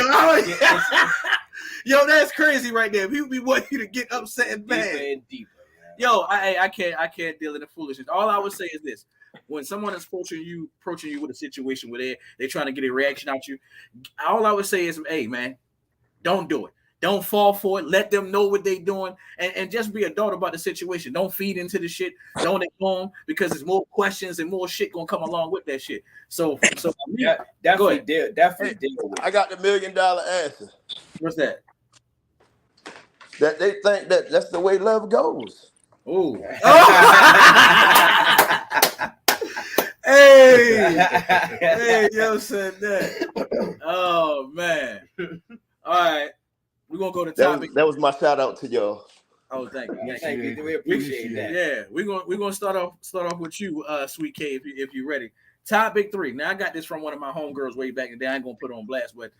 Speaker 1: yo, that's crazy right there. People be wanting you to get upset and mad.
Speaker 2: Deeper,
Speaker 1: yo, I can't deal in the foolishness. All I would say is this: when someone is approaching you with a situation where they're trying to get a reaction out you, all I would say is, hey, man, don't do it. Don't fall for it. Let them know what they're doing, and just be adult about the situation. Don't feed into the shit. Don't ignore them, because there's more questions and more shit gonna come along with that shit. So
Speaker 2: definitely deal with it.
Speaker 6: I got the $1 million answer.
Speaker 1: What's that?
Speaker 6: That they think that's the way love goes.
Speaker 1: Ooh. Hey, yo said that. Oh man. All right. We're gonna go to topic.
Speaker 6: That was my shout out to y'all.
Speaker 1: Oh, thank you.
Speaker 2: Thank you. We appreciate that.
Speaker 1: Yeah, we're gonna start off with you, Sweet K, if you're ready. Topic 3. Now I got this from one of my homegirls way back in the day. I ain't gonna put it on blast, but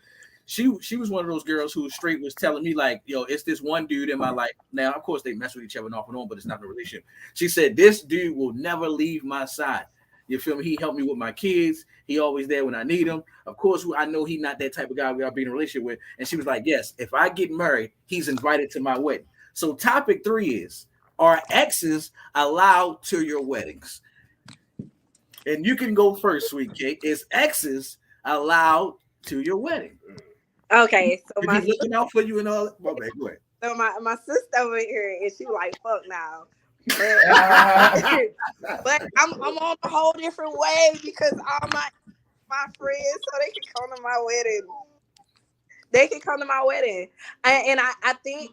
Speaker 1: she was one of those girls who straight was telling me like, yo, it's this one dude in my life. Now, of course, they mess with each other off and on, but it's not a relationship. She said, this dude will never leave my side. You feel me? He helped me with my kids. He always there when I need him. Of course, I know he's not that type of guy we are being in a relationship with. And she was like, yes, if I get married, he's invited to my wedding. So topic 3 is, are exes allowed to your weddings? And you can go first, Sweet Kate. Is exes allowed to your wedding?
Speaker 5: Okay, so
Speaker 1: my looking out for you and all. Well, man, go ahead.
Speaker 5: So my sister over here, and she like, fuck now. But I'm on a whole different way, because all my friends, so they can come to my wedding. And I think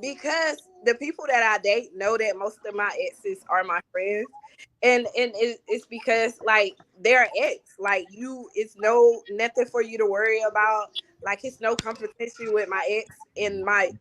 Speaker 5: because the people that I date know that most of my exes are my friends, and it's because like they're ex, like it's nothing for you to worry about. Like, it's no competition with my ex and my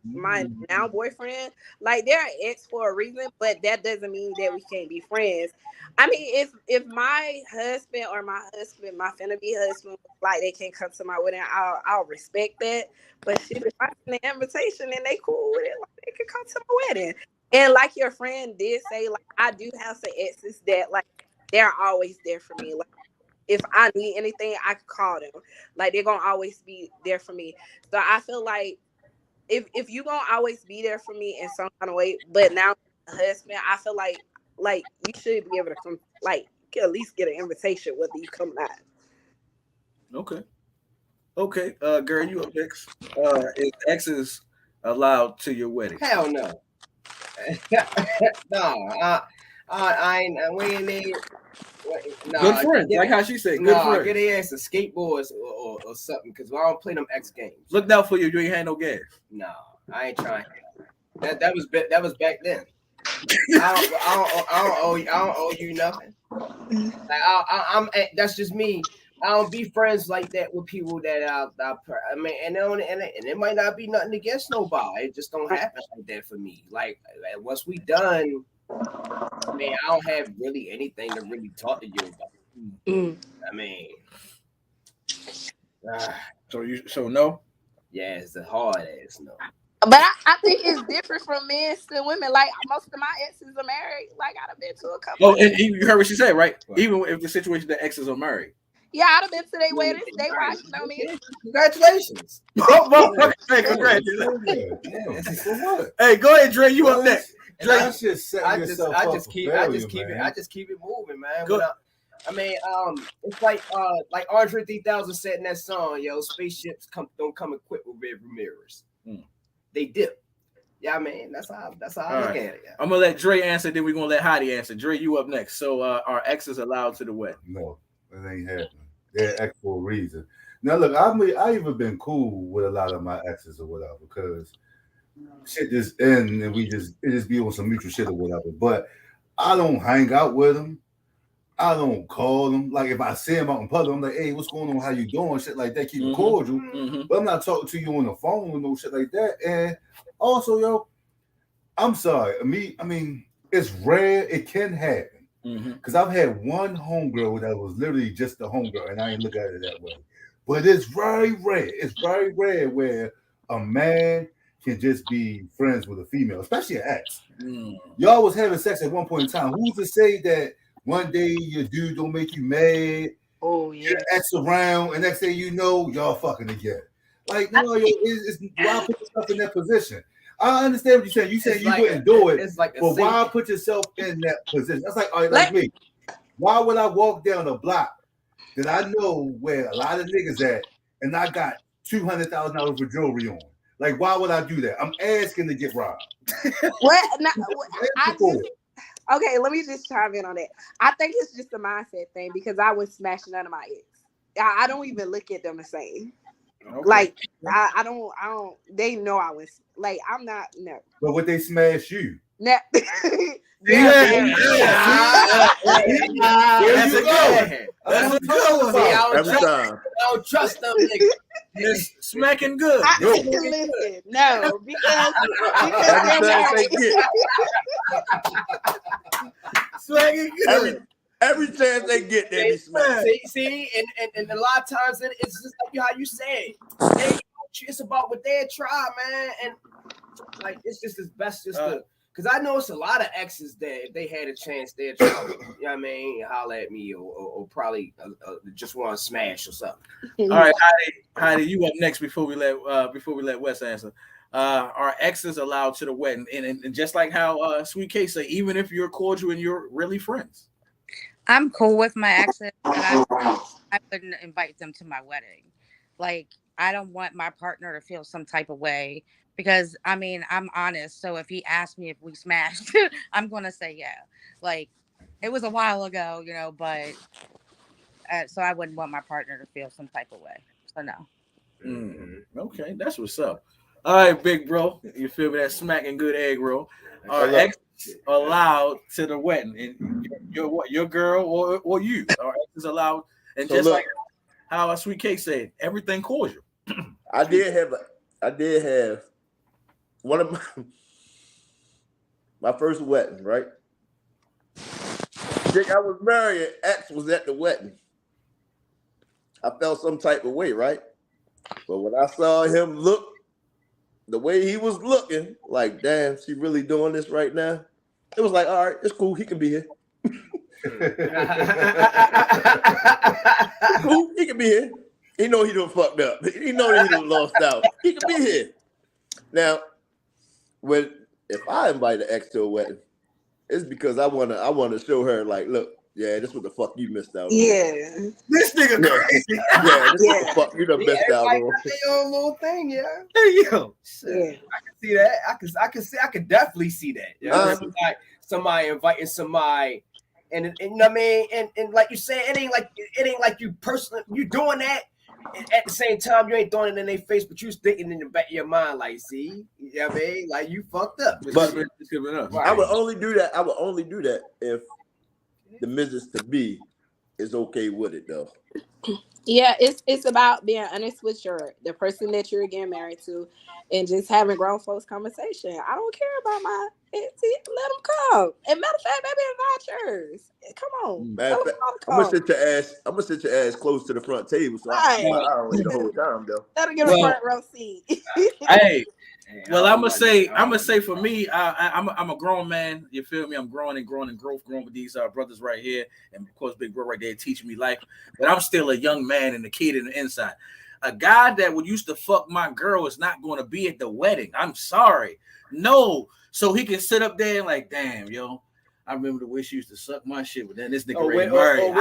Speaker 5: now boyfriend. Like, they're ex for a reason, but that doesn't mean that we can't be friends. I mean, if my husband or my finna be husband, like, they can come to my wedding, I'll respect that. But shit, if I send an invitation and they cool with it, like, they can come to my wedding. And like your friend did say, like, I do have some exes that, like, they're always there for me. Like, if I need anything, I can call them. Like, they're gonna always be there for me. So I feel like if you gonna always be there for me in some kind of way, but now husband, I feel like you should be able to come, like, you can at least get an invitation whether you come or not.
Speaker 1: Okay. Girl, you up next. Is exes allowed to your wedding?
Speaker 2: Hell no. No, I ain't. We ain't need.
Speaker 1: Nah, good friends, like how she said. Good friends.
Speaker 2: Get their ass to skateboards or something, because I don't play them X Games.
Speaker 1: Looked out for you. You ain't had no gas.
Speaker 2: No, I ain't trying. That was back then. I don't owe you nothing. Like, I'm. That's just me. I don't be friends like that with people that I mean, and it might not be nothing against nobody. It just don't happen like that for me. Like once we done, I mean, I don't have really anything to really talk to you about. I mean,
Speaker 1: so no?
Speaker 2: Yeah, it's a hard ass no.
Speaker 5: But I think it's different from men to women. Like most of my exes are married. Like I've been to a couple.
Speaker 1: Oh, and you heard what she said, right? Even if the situation the exes are married.
Speaker 5: Yeah, I'd have been to their weddings. They watching on me.
Speaker 2: Congratulations.
Speaker 1: Hey, congratulations.
Speaker 3: Yeah. For what?
Speaker 1: Hey, go ahead, Dre. You up next? Dre,
Speaker 3: That shit setting yourself up for failure, man.
Speaker 2: I just keep it moving, man.
Speaker 1: Go-
Speaker 2: I mean, it's like Andre 3000 said in that song, yo, spaceships don't come equipped with rear mirrors. They dip. Yeah, I mean, that's how I look at it. Yeah.
Speaker 1: I'm gonna let Dre answer, then we're gonna let Heidi answer. Dre, you up next. So are exes allowed to the wedding?
Speaker 3: No, it ain't happening. They're ex for a reason. Now look, I even been cool with a lot of my exes or whatever because shit just end and it just be on some mutual shit or whatever. But I don't hang out with them. I don't call them. Like if I see them out in public, I'm like, hey, what's going on? How you doing? Shit like that. Keep it cordial. But I'm not talking to you on the phone or no shit like that. And also, yo, I'm sorry. I mean, it's rare. It can happen. Because I've had one homegirl that was literally just a homegirl, and I ain't look at it that way. But it's very rare. It's very rare where a man can just be friends with a female, especially an ex. Y'all was having sex at one point in time. Who's to say that one day your dude don't make you mad?
Speaker 5: Oh yeah.
Speaker 3: Your ex around, and next thing you know, y'all fucking again. Like, no, it's why put yourself in that position? I understand what you're saying. You said you wouldn't do it, but why put yourself in that position? That's like, all right, like me. Why would I walk down a block that I know where a lot of niggas at, and I got $200,000 for jewelry on? Like, why would I do that? I'm asking to get robbed.
Speaker 5: Okay, let me just chime in on that. I think it's just a mindset thing because I would smash none of my ex. I don't even look at them the same. Okay. Like I don't. They know I was like I'm not. No.
Speaker 3: But would they smash you?
Speaker 5: No.
Speaker 1: That's a good one.
Speaker 2: I don't trust them niggas.
Speaker 1: It's smacking good.
Speaker 5: Listen, no, because
Speaker 1: smacking good.
Speaker 6: Every chance they get, they be smacked.
Speaker 2: See, and a lot of times it's just like how you said. It's about what they try, man, and like it's just as best just to. Because I know it's a lot of exes that if they had a chance, they'd try, you know what I mean, holler at me or probably just want to smash or something.
Speaker 1: All right, Heidi, you up next before we let Wes answer. Are exes allowed to the wedding? And just like how Sweet K say, even if you're cordial and you're really friends.
Speaker 4: I'm cool with my exes, but I wouldn't invite them to my wedding. Like, I don't want my partner to feel some type of way. Because, I mean, I'm honest. So if he asked me if we smashed, I'm going to say yeah. Like, it was a while ago, you know, but so I wouldn't want my partner to feel some type of way. So, no.
Speaker 1: Okay, that's what's up. All right, big bro. You feel me? That smacking good egg roll. Are exes allowed to the wedding? And your girl or you? Are exes allowed? And so just like how Sweet Cake said, everything cordial.
Speaker 6: I did have one of my first wedding, right? Chick I was married, ex was at the wedding. I felt some type of way, right? But when I saw him look, the way he was looking, like, damn, she really doing this right now? It was like, all right, it's cool. He can be here. Cool, he can be here. He know he done fucked up. He know he done lost out. He can be here. Now, if I invite an ex to a wedding, it's because I wanna show her like, look, yeah, this is what the fuck you missed out on.
Speaker 5: Yeah.
Speaker 1: This nigga crazy.
Speaker 6: Yeah, this is what the fuck you done missed out on.
Speaker 2: Your little thing, yeah.
Speaker 1: Hey, yo.
Speaker 2: Yeah. I can see that. I can definitely see that. Yeah. Somebody inviting somebody, and you know what I mean, and like you said, it ain't like you personally you doing that. And at the same time, you ain't throwing it in their face, but you thinking in the back of your mind, like, see, you know what I mean? Like, you fucked up.
Speaker 6: But I would only do that if the Mrs. to be is okay with it, though.
Speaker 5: Yeah, it's about being honest with the person that you're getting married to, and just having grown folks conversation. I don't care about my auntie. Let them come. And matter of fact, maybe invite yours. Come on.
Speaker 6: I'm gonna sit your ass close to the front table, so I don't wait the whole time though.
Speaker 5: That'll get a front row seat.
Speaker 1: Hey, Well, I'm gonna say for me, I'm a grown man. You feel me? I'm growing with these brothers right here, and of course, Big Bro right there teaching me life. But I'm still a young man and a kid in the inside. A guy that would used to fuck my girl is not going to be at the wedding. I'm sorry, no. So he can sit up there and like, damn, yo. I remember the way she used to suck my shit, but then this nigga already married.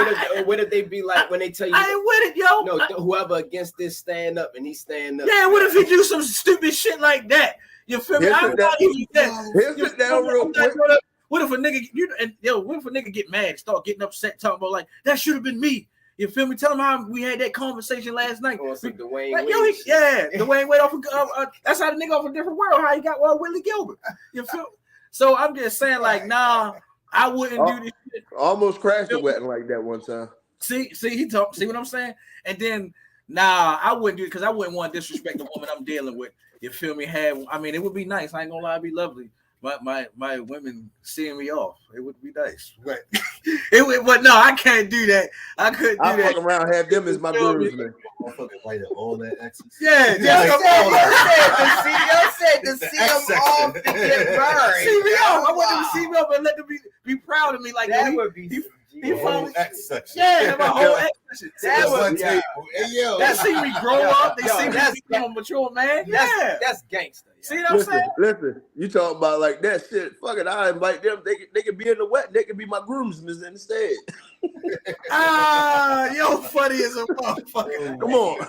Speaker 2: What if they be like when they tell you?
Speaker 1: I ain't with it, yo.
Speaker 2: No, whoever against this stand up and he stand up.
Speaker 1: Yeah, what if he do some stupid shit like that? You feel me? I'm not even that.
Speaker 6: Sit down real quick.
Speaker 1: What if a nigga what if a nigga get mad, start getting upset, talking about like that should have been me? You feel me? Tell him how we had that conversation last night.
Speaker 2: Oh, so Dwayne
Speaker 1: like,
Speaker 2: Wade.
Speaker 1: Dwayne Wade off of that's how the nigga off a different world. How he got Willie Gilbert? You feel me? So I'm just saying, like, nah, I wouldn't do this shit.
Speaker 6: Almost crashed the wedding like that one time.
Speaker 1: See what I'm saying? And then, nah, I wouldn't do it because I wouldn't want to disrespect the woman I'm dealing with. You feel me? I mean, it would be nice. I ain't gonna lie, it'd be lovely. My women seeing me off. It would be nice. But but no, I can't do that. I couldn't do that.
Speaker 6: I fuck around, have them as my groomsmen.
Speaker 3: All that exes.
Speaker 1: Yeah,
Speaker 2: to see them off to get burned.
Speaker 1: See me off. I want them to see me off and let them be proud of me. Like
Speaker 2: that would be.
Speaker 1: Yeah, my whole ex section. That see me grow up. They see me become a mature man. Yeah,
Speaker 2: that's gangster.
Speaker 1: See what I'm saying?
Speaker 6: Listen, you talk about like that shit. Fuck it, I invite them. They can be in the wet. They can be my groomsmen instead.
Speaker 1: Yo, funny as a motherfucker.
Speaker 6: Come on,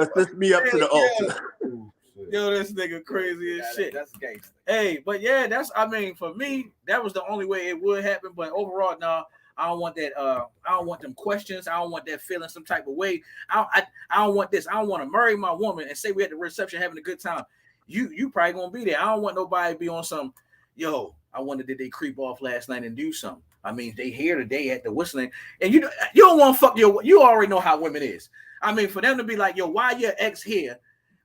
Speaker 6: let's lift me up to the altar.
Speaker 1: Yo, this nigga crazy as shit.
Speaker 2: That's gangster.
Speaker 1: Hey, but yeah, for me, that was the only way it would happen. But overall, nah, I don't want that. I don't want them questions. I don't want that feeling some type of way. I don't want this. I don't want to marry my woman and say we at the reception having a good time. You probably gonna be there. I don't want nobody to be on some, yo, I wonder did they creep off last night and do something. I mean, they here today at the whistling, and you don't want to fuck you already know how women is. I mean, for them to be like, yo, why your ex here?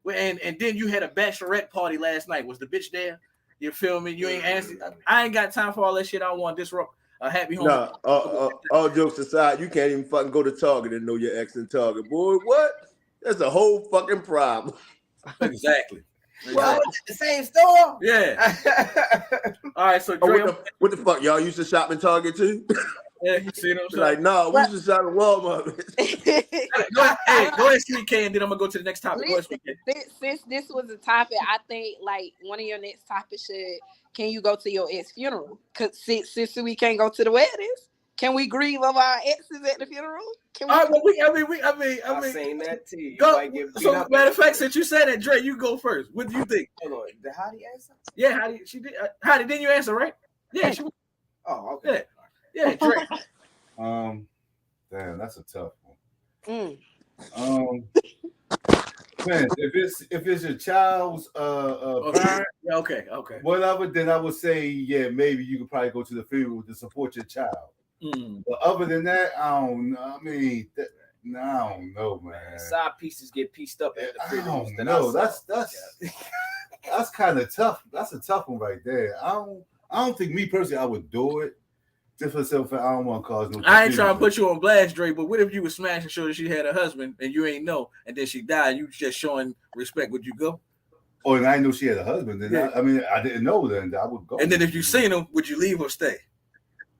Speaker 1: And then you had a bachelorette party last night. Was the bitch there? You feel me? You ain't answering. I ain't got time for all that shit. I don't want to disrupt a happy home.
Speaker 6: Nah, all jokes aside, you can't even fucking go to Target and know your ex in Target. Boy, what? That's a whole fucking problem.
Speaker 1: Exactly.
Speaker 2: Well, the same store.
Speaker 1: Yeah. All right. So Dre,
Speaker 6: what the fuck? Y'all used to shop in Target too?
Speaker 1: Yeah, you see what I'm saying?
Speaker 6: Like, no, we used to shop in Walmart.
Speaker 1: Go ahead, Sweet K, and then I'm gonna go to the next topic.
Speaker 5: Since this was a topic, I think like one of your next topics should, can you go to your ex funeral? Cause since we can't go to the weddings, can we grieve of our exes at the funeral? Can we?
Speaker 1: All right, well,
Speaker 2: I seen that too.
Speaker 1: So matter of fact, since you said that, Dre, you go first. What do you think?
Speaker 2: Hold on, how do you answer?
Speaker 1: Yeah, how did she did? How did you answer? Right? Yeah. She,
Speaker 2: oh, okay.
Speaker 1: Yeah, Dre.
Speaker 3: Damn, that's a tough one.
Speaker 5: Mm.
Speaker 3: Man, if it's your child's parent,
Speaker 1: yeah, okay.
Speaker 3: Whatever, then I would say, yeah, maybe you could probably go to the funeral to support your child. But other than that, I don't know. I mean, I don't know, man.
Speaker 2: Side pieces get pieced up at the funerals.
Speaker 3: No, that's kind of tough. That's a tough one right there. I don't think me personally I would do it. Just for self, I don't want to cause no confusion.
Speaker 1: I ain't trying to put you on blast, Dre, but what if you were smashing sure that she had a husband and you ain't know, and then she died, you just showing respect, would you go?
Speaker 3: Oh, and I didn't know she had a husband. Then yeah. I didn't know then. I would go.
Speaker 1: And then if you seen him, would you leave or stay?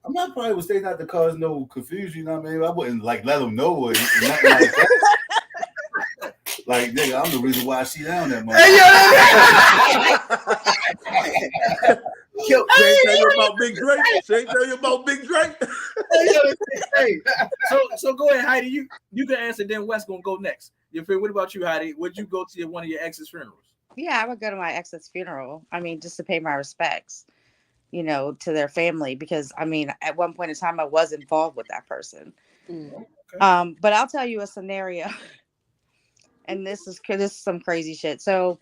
Speaker 3: I'm not probably would stay not to cause no confusion. You know what I mean? I wouldn't like let them know or nothing like that. Like, nigga, I'm the reason why she down that much.
Speaker 6: She ain't tell you about Big Drake. She ain't tell you about Big Drake.
Speaker 1: So go ahead, Heidi. You can answer. Then Wes gonna go next. You feel? What about you, Heidi? Would you go to one of your ex's funerals?
Speaker 4: Yeah, I would go to my ex's funeral. I mean, just to pay my respects, to their family, because I mean, at one point in time, I was involved with that person.
Speaker 1: Okay.
Speaker 4: But I'll tell you a scenario, and this is some crazy shit. So,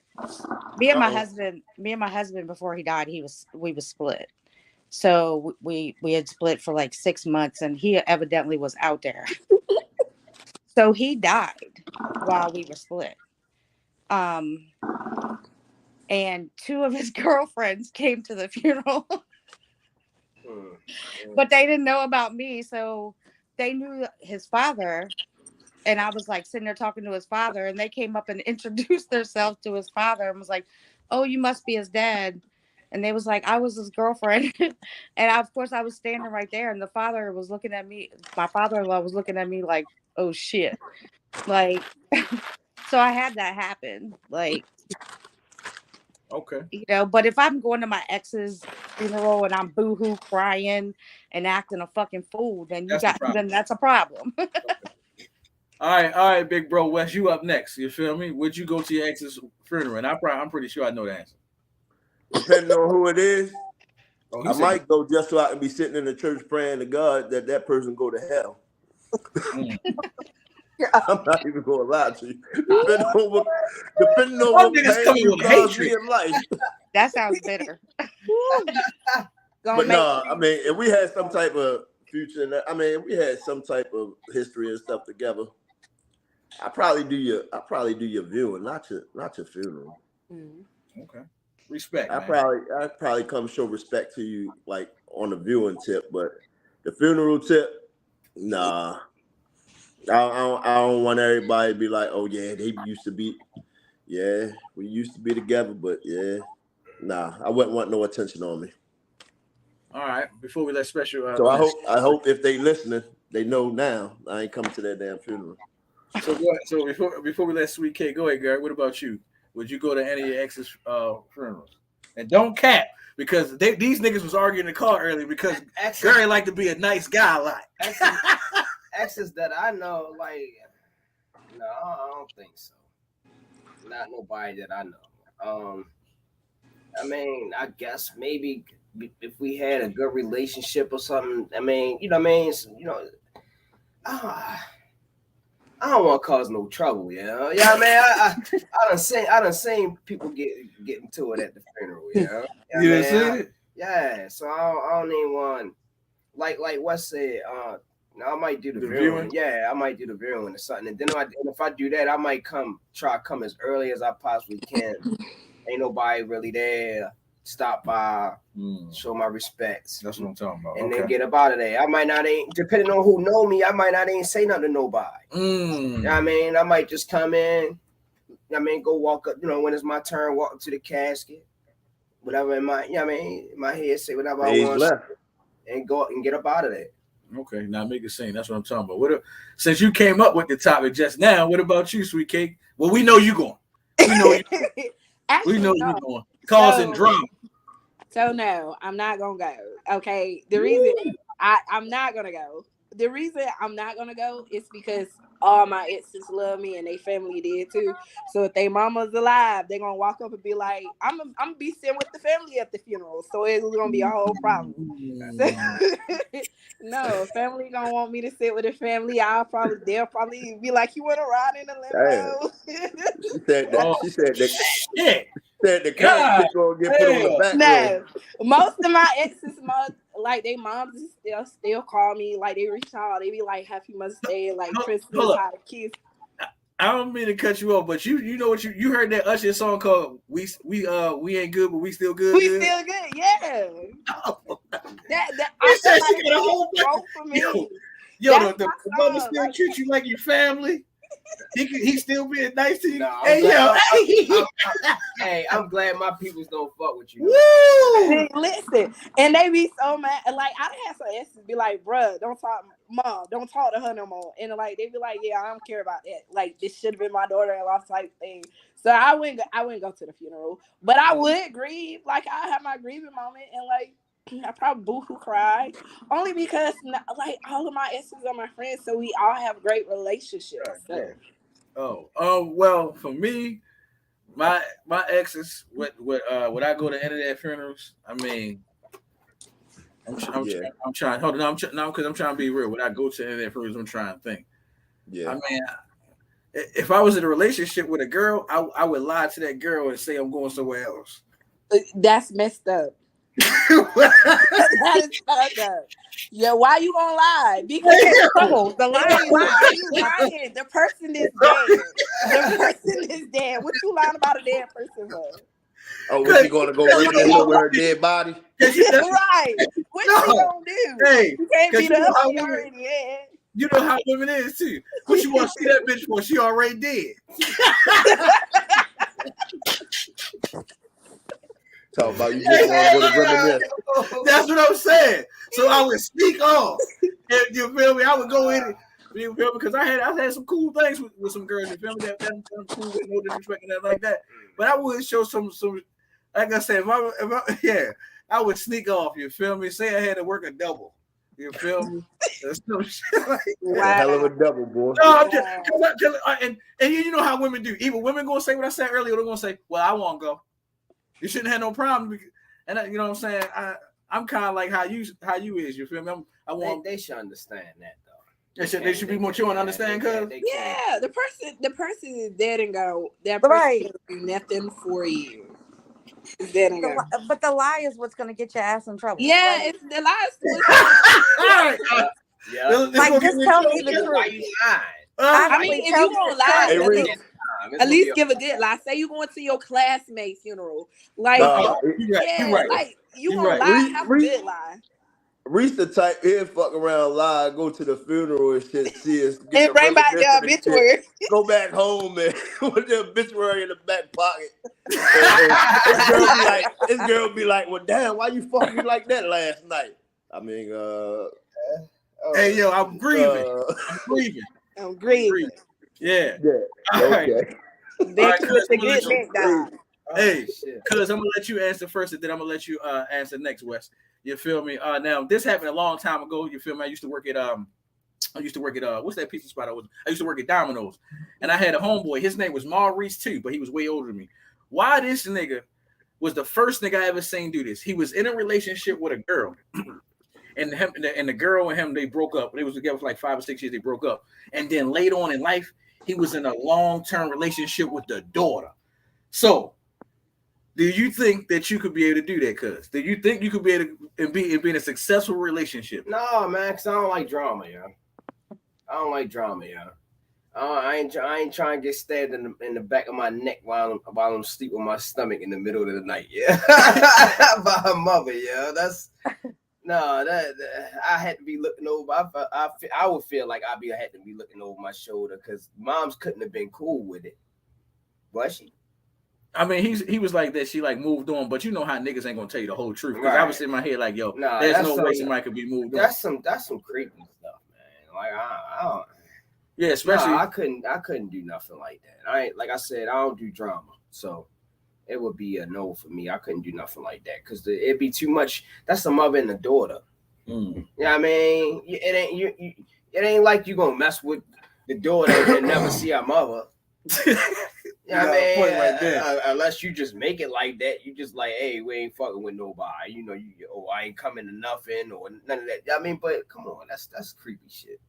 Speaker 4: me and my husband before he died, we was split. So we had split for like 6 months, and he evidently was out there. So he died while we were split. And two of his girlfriends came to the funeral, but they didn't know about me. So they knew his father. And I was like sitting there talking to his father, and they came up and introduced themselves to his father and was like, "Oh, you must be his dad." And they was like, "I was his girlfriend." And of course I was standing right there, and the father was looking at me. My father-in-law was looking at me like, "Oh shit." Like, so I had that happen. Like,
Speaker 1: Okay.
Speaker 4: but if I'm going to my ex's funeral and I'm boohoo crying and acting a fucking fool, then
Speaker 1: That's the problem.
Speaker 4: then that's a problem.
Speaker 1: All right, big bro Wes, you up next. You feel me? Would you go to your ex's funeral? And I'm pretty sure I know the answer.
Speaker 6: Depending on who it is,
Speaker 1: Oh,
Speaker 6: I might go just so I can be sitting in the church praying to God that person go to hell. I'm not even gonna lie to you. Depending on what pain you caused me in life.
Speaker 4: That sounds bitter.
Speaker 6: But no, I mean, if we had some type of future, I mean, if we had some type of history and stuff together, I probably do your viewing, not your funeral.
Speaker 1: Okay. Respect.
Speaker 6: I probably come show respect to you like on the viewing tip, but the funeral tip, nah. I don't want everybody to be like, oh yeah, we used to be together, but yeah, nah, I wouldn't want no attention on me.
Speaker 1: All right, before we let special.
Speaker 6: So I hope if they listening, they know now I ain't coming to that damn funeral.
Speaker 1: So go ahead. So before we let Sweet K go ahead, Gary, what about you? Would you go to any of your ex's funerals? And don't cap, because these niggas was arguing in the car earlier because Gary like to be a nice guy a lot.
Speaker 2: Exes that I know, like, no, I don't think so. Not nobody that I know. I mean, I guess maybe if we had a good relationship or something. I mean, I don't want to cause no trouble, Yeah, I mean, I done seen people get into it at the funeral,
Speaker 1: You see it?
Speaker 2: Yeah, so I don't even want, like Wes said, I might do the viewing. Yeah, I might do the viewing or something. And then if I do that, I might come as early as I possibly can. Ain't nobody really there. Stop by, show my respects.
Speaker 1: That's what I'm talking about.
Speaker 2: And then get up out of there. I might not depending on who know me, I might not say nothing to nobody. You know what I mean? I might just come in. I mean, go walk up, when it's my turn, walk up to the casket. Whatever in my, in my head, say whatever I want. And go and get up out of there.
Speaker 1: Okay, now make a scene. That's what I'm talking about. Since you came up with the topic just now, what about you, Sweet Cake? Well, we know you going. We know you.
Speaker 5: Actually,
Speaker 1: you going. Causing drama.
Speaker 5: So no, I'm not gonna go. Okay. The reason I'm not gonna go. The reason I'm not gonna go is because all my exes love me and they family did too. So if they mama's alive, they're gonna walk up and be like, I'm gonna be sitting with the family at the funeral. So it's gonna be a whole problem. No, family gonna want me to sit with the family. They'll probably be like, you wanna ride in the limo?
Speaker 6: She said that. She said that.
Speaker 1: Shit.
Speaker 6: Said the character gonna get put on the back.
Speaker 5: No, most of my exes, like they moms still call me, like they reach out, they be like Happy Mother's Day, like Christmas, how to kiss.
Speaker 1: I don't mean to cut you off, but you know what you heard that Usher song called we ain't good, but we still good.
Speaker 5: We still good, yeah.
Speaker 1: Oh.
Speaker 5: That I said she got a whole bunch for me.
Speaker 1: Yo, the mother still treat you like your family. He still being nice to you.
Speaker 2: No, hey, I'm glad my peoples don't fuck with you.
Speaker 5: Woo! Listen, and they be so mad. Like I had some exes be like, "Bruh, don't talk to her no more." And like they be like, "Yeah, I don't care about that. Like this should have been my daughter-in-law type thing." So I wouldn't go to the funeral, but I would grieve. Like I have my grieving moment, and like I probably boo-hoo cry, only because like all of my exes are my friends, so we all have great relationships. So.
Speaker 1: Well, for me, my exes, would I go to any of their funerals? I mean, I'm trying. Hold on, because I'm trying to be real. Would I go to any of their funerals? I'm trying to think.
Speaker 6: Yeah.
Speaker 1: I mean, if I was in a relationship with a girl, I would lie to that girl and say I'm going somewhere else.
Speaker 5: That's messed up. That is fucked up. Yeah, why you gonna lie? Because the lie. Why are you lying? The person is dead. The person is dead. What you lying about a dead person for?
Speaker 6: Oh, was she gonna go right there with her dead body?
Speaker 5: Right. What you gonna do?
Speaker 1: Hey,
Speaker 5: you can't be the up already dead.
Speaker 1: You know how women is too. What you want to see that bitch for? She already dead.
Speaker 6: Talk about you just want to go to reminisce.
Speaker 1: That's what I'm saying. So I would sneak off. And you feel me? I would go in. You feel me? Because I had some cool things with some girls. You feel me? That I'm cool with, no disrespect and that like that. But I would show some. Like I said, I would sneak off. You feel me? Say I had to work a double. You feel me? Some shit like
Speaker 6: Wow. Hell of a double, boy.
Speaker 1: No, I'm just, and you know how women do. Even women gonna say what I said earlier. They're gonna say, "Well, I won't go." You shouldn't have no problem. And you know what I'm saying? I'm kind of like how you is. You feel me? I want.
Speaker 2: They should understand that though.
Speaker 1: They should be more mature and understand, cuz.
Speaker 5: Yeah, the person is dead and gone. That person will do nothing for you.
Speaker 4: But the lie is what's going to get your ass in trouble.
Speaker 5: Yeah,
Speaker 4: right?
Speaker 5: It's the lies.
Speaker 2: Yeah.
Speaker 4: Like, just tell me the truth.
Speaker 5: I mean, if you gonna lie, at least give a good lie. Say you going to your classmate's funeral, like, like you gonna lie, have a good lie.
Speaker 6: Reese the type here, fuck around, lie, go to the funeral and shit, see us,
Speaker 5: and bring back the obituary.
Speaker 6: Go back home and with the obituary in the back pocket. And this girl be like, well, damn, why you fuck me like that last night? I mean,
Speaker 1: hey, yo, I'm grieving.
Speaker 5: I'm grieving.
Speaker 1: Yeah.
Speaker 6: All right.
Speaker 1: Hey, cuz I'm gonna let you answer first, and then I'm gonna let you answer next, Wes. You feel me? Now this happened a long time ago. You feel me? I used to work at what's that pizza spot I used to work at Domino's, and I had a homeboy. His name was Maurice too, but he was way older than me. Why this nigga was the first nigga I ever seen do this? He was in a relationship with a girl, and the girl and him, they broke up. They was together for like 5 or 6 years. They broke up, and then later on in life, he was in a long-term relationship with the daughter. So, do you think that you could be able to do that, cuz? Do you think you could be able to be in a successful relationship?
Speaker 2: No, man, because I don't like drama, yo. I don't like drama, yo. I ain't trying to get stabbed in the back of my neck while I'm sleep with my stomach in the middle of the night, yeah. By her mother, yeah. That I had to be looking over. I would feel like I had to be looking over my shoulder because moms couldn't have been cool with it, was she?
Speaker 1: I mean, he was like that. She like moved on, but you know how niggas ain't gonna tell you the whole truth. Because I was in my head like, yo, there's no way somebody could be moved on.
Speaker 2: That's some creepy stuff, man. Like I don't.
Speaker 1: Yeah, especially
Speaker 2: I couldn't do nothing like that. Like I said, I don't do drama, so it would be a no for me. I couldn't do nothing like that because it'd be too much. That's the mother and the daughter. You know what I mean? It ain't like you gonna mess with the daughter and never see her mother. You know what I mean? Unless you just make it like that, you just like, hey, we ain't fucking with nobody. You know, I ain't coming to nothing or none of that. I mean, but come on, that's creepy shit.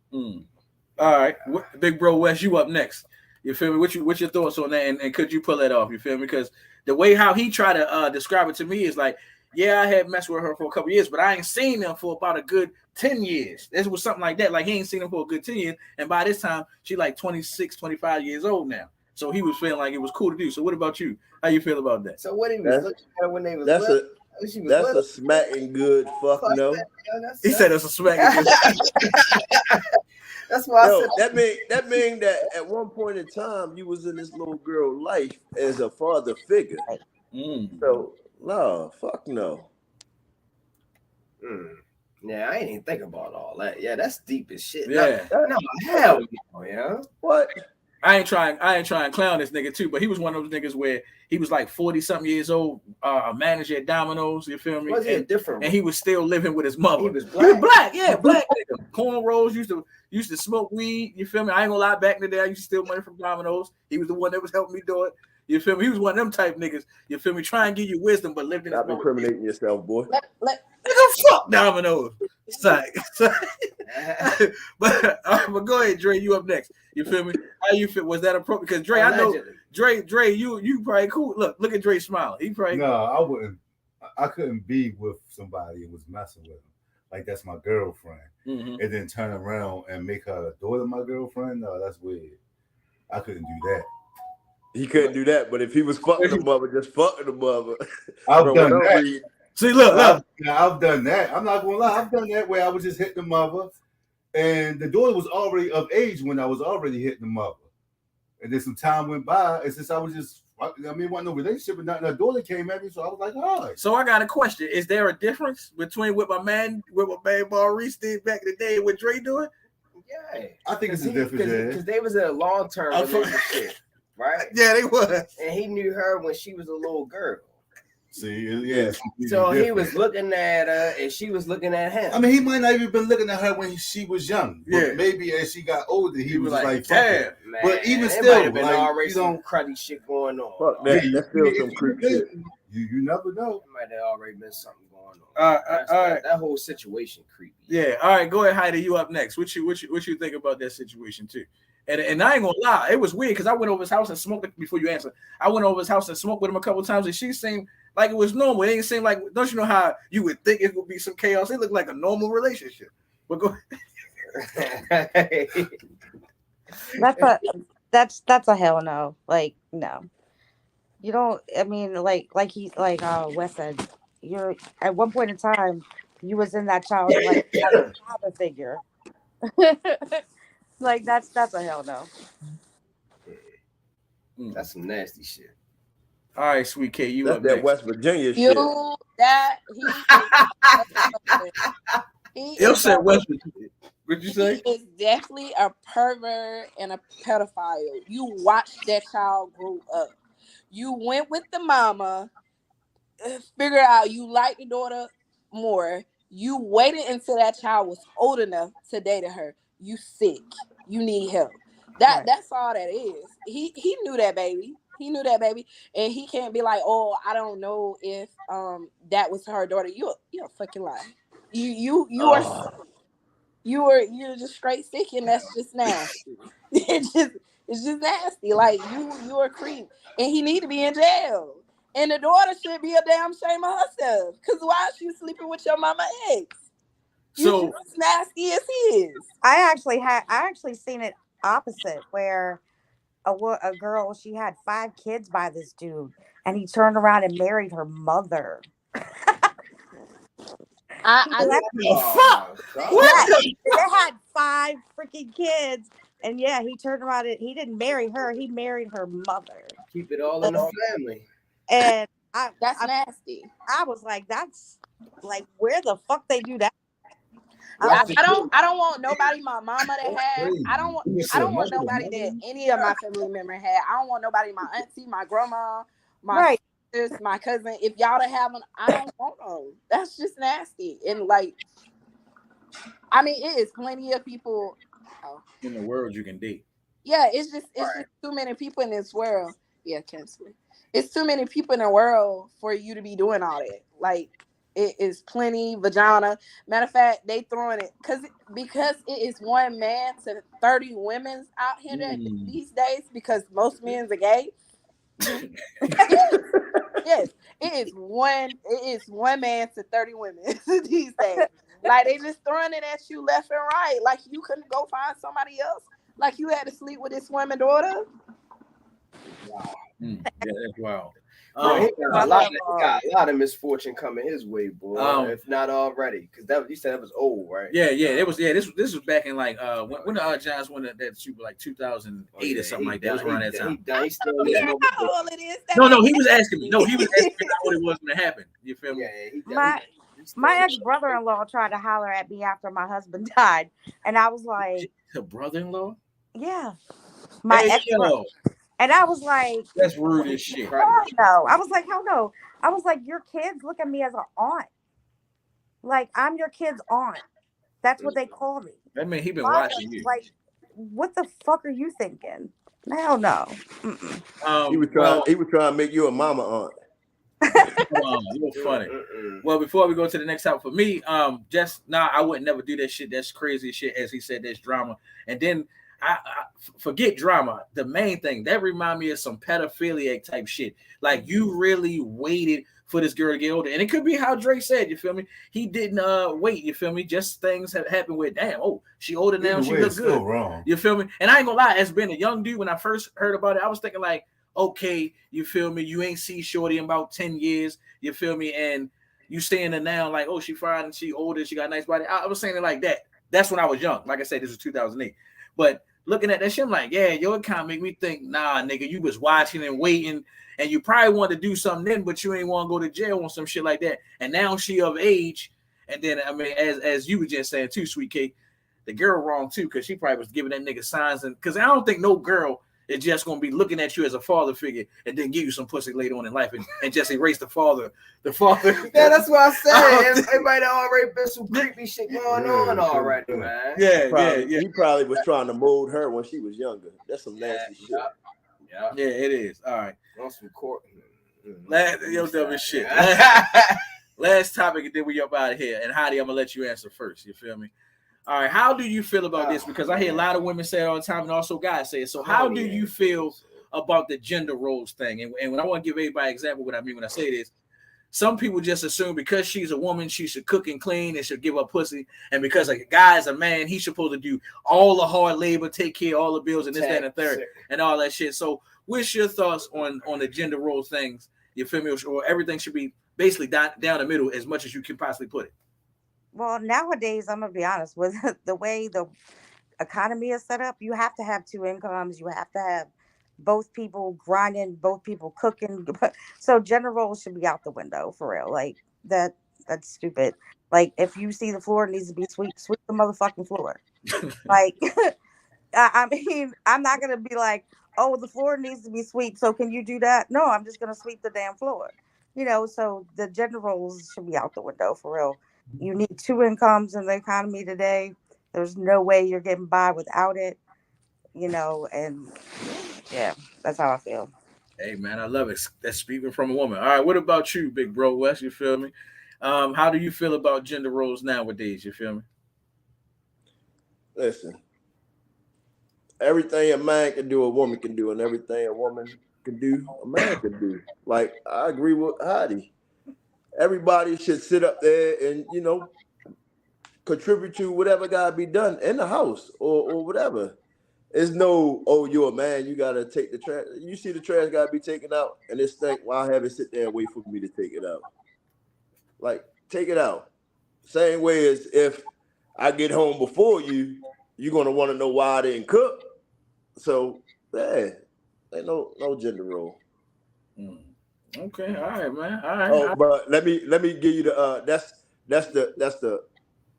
Speaker 1: All right, big bro Wes, you up next. You feel me? What's your thoughts on that? And could you pull that off? You feel me? Because the way how he tried to describe it to me is like, yeah, I had messed with her for a couple years, but I ain't seen them for about a good 10 years. This was something like that. Like he ain't seen them for a good 10 years. And by this time, she like 26, 25 years old now. So he was feeling like it was cool to do. So what about you? How you feel about that?
Speaker 2: So what he was looking at when they was
Speaker 6: that's a smacking good fuck no.
Speaker 1: He said it's a smacking good.
Speaker 2: That's why I said
Speaker 6: that mean that at one point in time you was in this little girl's life as a father figure. So no, fuck no.
Speaker 2: Yeah, I ain't even think about all that. Yeah, that's deep as shit.
Speaker 1: Yeah.
Speaker 2: No, hell no, yeah.
Speaker 6: What?
Speaker 1: I ain't trying to clown this nigga too, but he was one of those niggas where he was like 40-something years old, a manager at Domino's, you feel me?
Speaker 2: Was he different?
Speaker 1: And he was still living with his mother.
Speaker 2: He was black,
Speaker 1: yeah, black nigga. Cornrows, used to smoke weed, you feel me? I ain't gonna lie, back in the day, I used to steal money from Domino's. He was the one that was helping me do it. You feel me? He was one of them type niggas, you feel me? Try and give you wisdom, but lived in
Speaker 6: Stop incriminating yourself, boy.
Speaker 1: Nigga, fuck Domino's. But go ahead, Dre. You up next. You feel me? How you feel? Was that appropriate? Because Dre, I know Dre, you probably cool. Look at Dre smiling. He probably
Speaker 3: I wouldn't. I couldn't be with somebody and was messing with him. Like that's my girlfriend, and then turn around and make her daughter my girlfriend. No, that's weird. I couldn't do that.
Speaker 6: He couldn't do that, but if he was fucking the mother, just fucking the mother.
Speaker 3: I've done that.
Speaker 1: See, look.
Speaker 3: I've done that. I'm not gonna lie. I've done that where I was just hitting the mother, and the daughter was already of age when I was already hitting the mother, And then some time went by, and since I was just, I mean, wasn't no relationship, and nothing. Her daughter came at me, so I was like, all right.
Speaker 1: So I got a question: is there a difference between what my man Maurice did back in the day and what Dre doing?
Speaker 2: Yeah,
Speaker 3: I think it's a difference
Speaker 2: because they was in a long-term relationship, right?
Speaker 1: Yeah, they was.
Speaker 2: And he knew her when she was a little girl.
Speaker 3: See, yeah.
Speaker 2: So he was looking at her, and she was looking at him.
Speaker 3: I mean, he might not even been looking at her when she was young.
Speaker 1: Yeah.
Speaker 3: But maybe as she got older, he was like,
Speaker 1: damn.
Speaker 2: Man,
Speaker 3: but even
Speaker 2: there
Speaker 3: still,
Speaker 2: might have been
Speaker 3: like,
Speaker 2: already
Speaker 3: you
Speaker 2: some
Speaker 3: don't
Speaker 2: cruddy shit going on.
Speaker 6: Fuck that. That's still some creep shit.
Speaker 3: You never know.
Speaker 2: There might have already been something going on. That whole situation creepy.
Speaker 1: Yeah. All right. Go ahead, Heidi. You up next? What you think about that situation too? And I ain't gonna lie, it was weird because I went over his house and smoked before you answer. I went over his house and smoked with him a couple of times, and she seemed like it was normal. It ain't seem like, don't you know how you would think it would be some chaos? It looked like a normal relationship. But go ahead.
Speaker 4: That's a hell no. Like, no. You don't, I mean, like Wes said, you're at one point in time you was in that child's like father figure. Like that's a hell no.
Speaker 2: That's some nasty shit.
Speaker 1: All right, Sweet K, you
Speaker 6: That's
Speaker 1: up
Speaker 6: that
Speaker 1: next.
Speaker 6: West Virginia shit.
Speaker 1: You said West Virginia. What'd you say?
Speaker 5: He is definitely a pervert and a pedophile. You watched that child grow up. You went with the mama, figure out you like the daughter more. You waited until that child was old enough to date her. You sick. You need help. That's all that is. He knew that baby. He knew that baby, and he can't be like, oh, I don't know if that was her daughter. You're a fucking lie. You're just straight sick, and that's just nasty. It's just nasty. Like you're a creep, and he need to be in jail. And the daughter should be a damn shame of herself. Cause why is she sleeping with your mama ex? You as nasty as he is.
Speaker 4: I actually seen it opposite where a girl, she had 5 kids by this dude, and he turned around and married her mother. They had 5 freaking kids, and yeah, he turned around and he didn't marry her; he married her mother.
Speaker 2: Keep it all in the family.
Speaker 4: And
Speaker 5: that's nasty.
Speaker 4: I was like, that's like, where the fuck they do that?
Speaker 5: I don't want nobody my mama that had. I don't want nobody that any of my family members had. I don't want nobody, my auntie, my grandma, my sisters, my cousin. If y'all to have them, I don't want them. That's just nasty. And like, I mean, it is plenty of people
Speaker 1: in the world you can date.
Speaker 5: Yeah, it's just too many people in this world. Yeah, cancel it. It's too many people in the world for you to be doing all that. Like, it is plenty vagina. Matter of fact, they throwing it because it is one man to 30 women out here these days because most men are gay. Yes, it is one man to 30 women these days. Like, they just throwing it at you left and right. Like, you couldn't go find somebody else. Like, you had to sleep with this woman daughter.
Speaker 2: Wow.
Speaker 1: Yeah, that's wild.
Speaker 2: He got a lot of misfortune coming his way, boy. If not already, because you said that was old, right?
Speaker 1: Yeah. It was. Yeah, this was back in like when the Giants won that Super, like 2008 or something like that. It was around that time. No, he was asking me. No, he was asking me what it was going to happen. You feel me?
Speaker 4: My ex-brother-in-law tried to holler at me after my husband died, and I was like,
Speaker 1: "Her brother-in-law?"
Speaker 4: Yeah, my ex-brother. And I was like,
Speaker 1: that's rude as shit.
Speaker 4: Hell no. I was like, hell no. I was like, your kids look at me as an aunt. Like, I'm your kid's aunt. That's what they call me.
Speaker 1: That mean he been watching you.
Speaker 4: Like, what the fuck are you thinking? Hell no.
Speaker 6: He was trying to make you a mama aunt.
Speaker 1: You're funny. Well, before we go to the next topic, for me, I would never do that shit. That's crazy shit. As he said, that's drama. And then I forget drama. The main thing that remind me of some pedophiliac type shit. Like, you really waited for this girl to get older, and it could be how Drake said. You feel me? He didn't wait. You feel me? Just things have happened with. Damn, she older now. She looks good.
Speaker 3: Wrong.
Speaker 1: You feel me? And I ain't gonna lie. As being a young dude, when I first heard about it, I was thinking like, okay, you feel me? You ain't see shorty in about 10 years. You feel me? And you staying there now, like, oh, she fine, she older, she got a nice body. I was saying it like that. That's when I was young. Like I said, this was 2008. But looking at that shit, I'm like, yeah, your account make me think, nah, nigga, you was watching and waiting, and you probably wanted to do something then, but you ain't want to go to jail on some shit like that. And now she of age, and then I mean, as you were just saying too, Sweet K, the girl wrong too, because she probably was giving that nigga signs, and because I don't think no girl is just gonna be looking at you as a father figure and then give you some pussy later on in life and just erase the father.
Speaker 2: Yeah, that's what I said. Everybody already been some creepy shit going on already, man.
Speaker 6: He probably was trying to mold her when she was younger. That's some nasty shit.
Speaker 1: Yeah, it is. All right.
Speaker 2: On some court.
Speaker 1: Shit. Last topic, and then we up out of here. And Heidi, I'm gonna let you answer first. You feel me? All right. How do you feel about this? Because I hear a lot of women say it all the time, and also guys say it. So, how do you feel about the gender roles thing? And when I want to give everybody an example, what I mean when I say this, some people just assume because she's a woman, she should cook and clean and should give up pussy, and because a guy's a man, he's supposed to do all the hard labor, take care of all the bills, and this, that, and the third, and all that shit. So, what's your thoughts on the gender role things? You feel me? Or everything should be basically down the middle as much as you can possibly put it.
Speaker 4: Well, nowadays, I'm gonna be honest with the way the economy is set up. You have to have two incomes. You have to have both people grinding, both people cooking. So gender roles should be out the window for real. Like that's stupid. Like if you see the floor needs to be sweep the motherfucking floor. Like I mean, I'm not gonna be like, oh, the floor needs to be swept, so can you do that? No, I'm just gonna sweep the damn floor. So the gender roles should be out the window for real. You need two incomes in the economy today. There's no way you're getting by without it, and yeah, that's how I feel.
Speaker 1: Hey man, I love it. That's speaking from a woman. All right, what about you, big bro Wes? You feel me? How do you feel about gender roles nowadays? You feel me?
Speaker 6: Listen, everything a man can do, a woman can do, and everything a woman can do, a man can do. Like I agree with Heidi. Everybody should sit up there and contribute to whatever gotta be done in the house or whatever. It's no, oh, you're a man, you gotta take the trash. You see the trash gotta be taken out, and this thing, why have it sit there and wait for me to take it out? Like, take it out. Same way as if I get home before you, you're gonna want to know why I didn't cook. So, yeah, ain't no gender role.
Speaker 1: Okay, all right, man. All right.
Speaker 6: Oh, but let me give you the that's the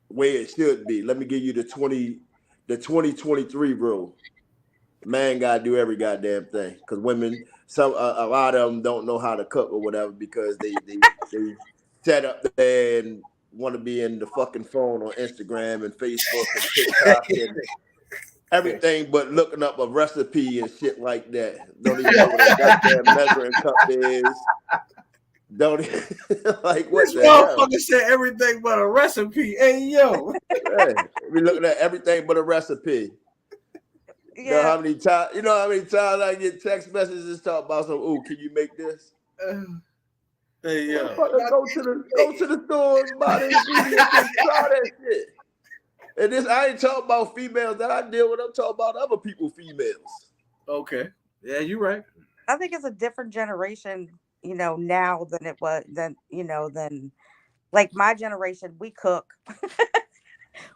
Speaker 6: way it should be. Let me give you the 2023 rule. Man gotta do every goddamn thing, because women, a lot of them don't know how to cook or whatever because they set up there and want to be in the fucking phone on Instagram and Facebook and TikTok and everything but looking up a recipe and shit like that. Don't even know what a goddamn measuring cup is. Don't like what
Speaker 1: this motherfucker said everything but a recipe. Hey yo,
Speaker 6: we looking at everything but a recipe. Yeah. You know how many times I get text messages talk about some? Ooh, can you make this?
Speaker 1: Hey yo,
Speaker 6: go to the store and buy this ingredients and try that shit. And this, I ain't talking about females that I deal with. I'm talking about other people, females.
Speaker 1: Okay, yeah, you're right.
Speaker 4: I think it's a different generation, now than it was than like my generation. We cook.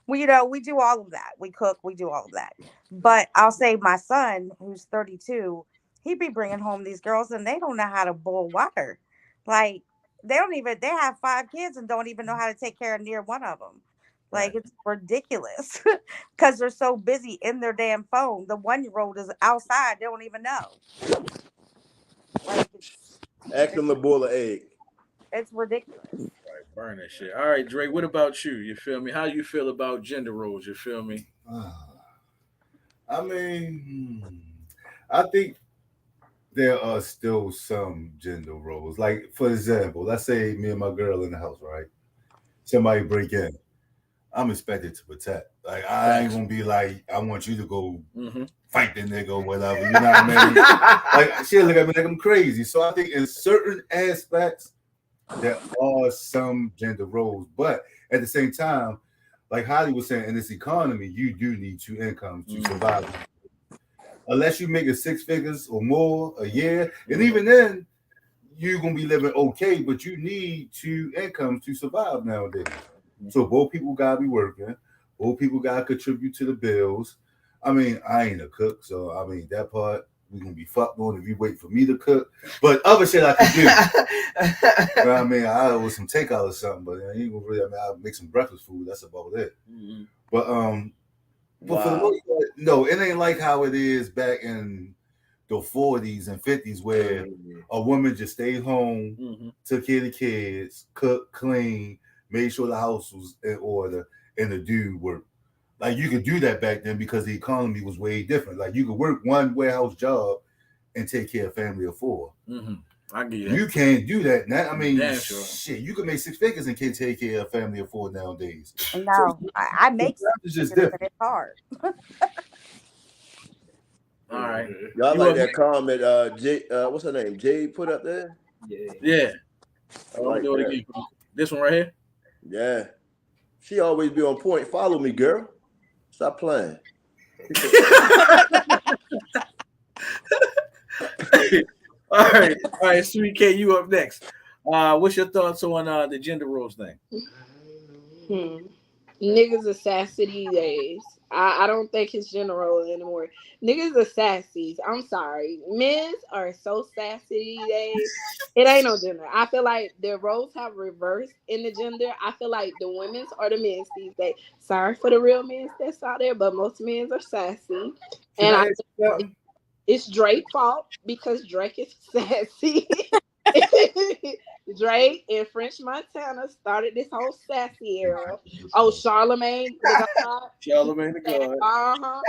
Speaker 4: we do all of that. We cook. We do all of that. But I'll say my son, who's 32, he be bringing home these girls, and they don't know how to boil water. Like they have 5 kids and don't even know how to take care of near one of them. Like it's ridiculous because they're so busy in their damn phone. The 1-year-old is outside; they don't even know. Like
Speaker 6: ask them to boil an egg.
Speaker 4: It's ridiculous.
Speaker 1: Right, burn that shit. All right, Dre. What about you? You feel me? How you feel about gender roles? You feel me?
Speaker 3: I mean, I think there are still some gender roles. Like, for example, let's say me and my girl in the house, right? Somebody break in. I'm expected to protect. Like, I ain't gonna be like, I want you to go fight the nigga or whatever. You know what I mean? Like, she'll look at me like I'm crazy. So I think in certain aspects, there are some gender roles. But at the same time, like Holly was saying, in this economy, you do need 2 incomes to survive. Unless you make 6 figures or more a year, and even then, you're gonna be living okay, but you need 2 incomes to survive nowadays. So both people gotta be working, both people gotta contribute to the bills. I mean, I ain't a cook, so I mean that part we gonna be fucked on if you wait for me to cook. But other shit I can do. You know what I mean? I with some takeout or something, but I ain't gonna really. I mean, I'll make some breakfast food. That's about it.
Speaker 1: Mm-hmm.
Speaker 3: But for the most part, no, it ain't like how it is back in the 40s and 50s where a woman just stayed home, took care of the kids, cooked, cleaned, made sure the house was in order, and the dude worked. Like you could do that back then because the economy was way different. Like you could work one warehouse job and take care of a family of 4.
Speaker 1: I get that.
Speaker 3: You can't do that now. I mean,
Speaker 1: sure.
Speaker 3: shit, you can make 6 figures and can't take care of a family of 4 nowadays.
Speaker 4: No, so, I make
Speaker 3: it's just
Speaker 4: different. It's hard.
Speaker 1: All right.
Speaker 6: Y'all like that comment Jay what's her name? Jay put up there?
Speaker 1: Yeah.
Speaker 6: I like that.
Speaker 1: This one right here?
Speaker 6: Yeah. She always be on point. Follow me, girl. Stop playing.
Speaker 1: All right, Sweet K, you up next. What's your thoughts on the gender roles thing?
Speaker 5: Niggas are sassy these days. I don't think it's general anymore. Niggas are sassy. I'm sorry. Men are so sassy these days. It ain't no gender. I feel like the roles have reversed in the gender. I feel like the women's are the men's these days. Sorry for the real men that's out there, but most men are sassy. And it's Drake's fault because Drake is sassy. Drake and French Montana started this whole sassy era. Oh, Charlemagne the God.
Speaker 1: Charlemagne the God.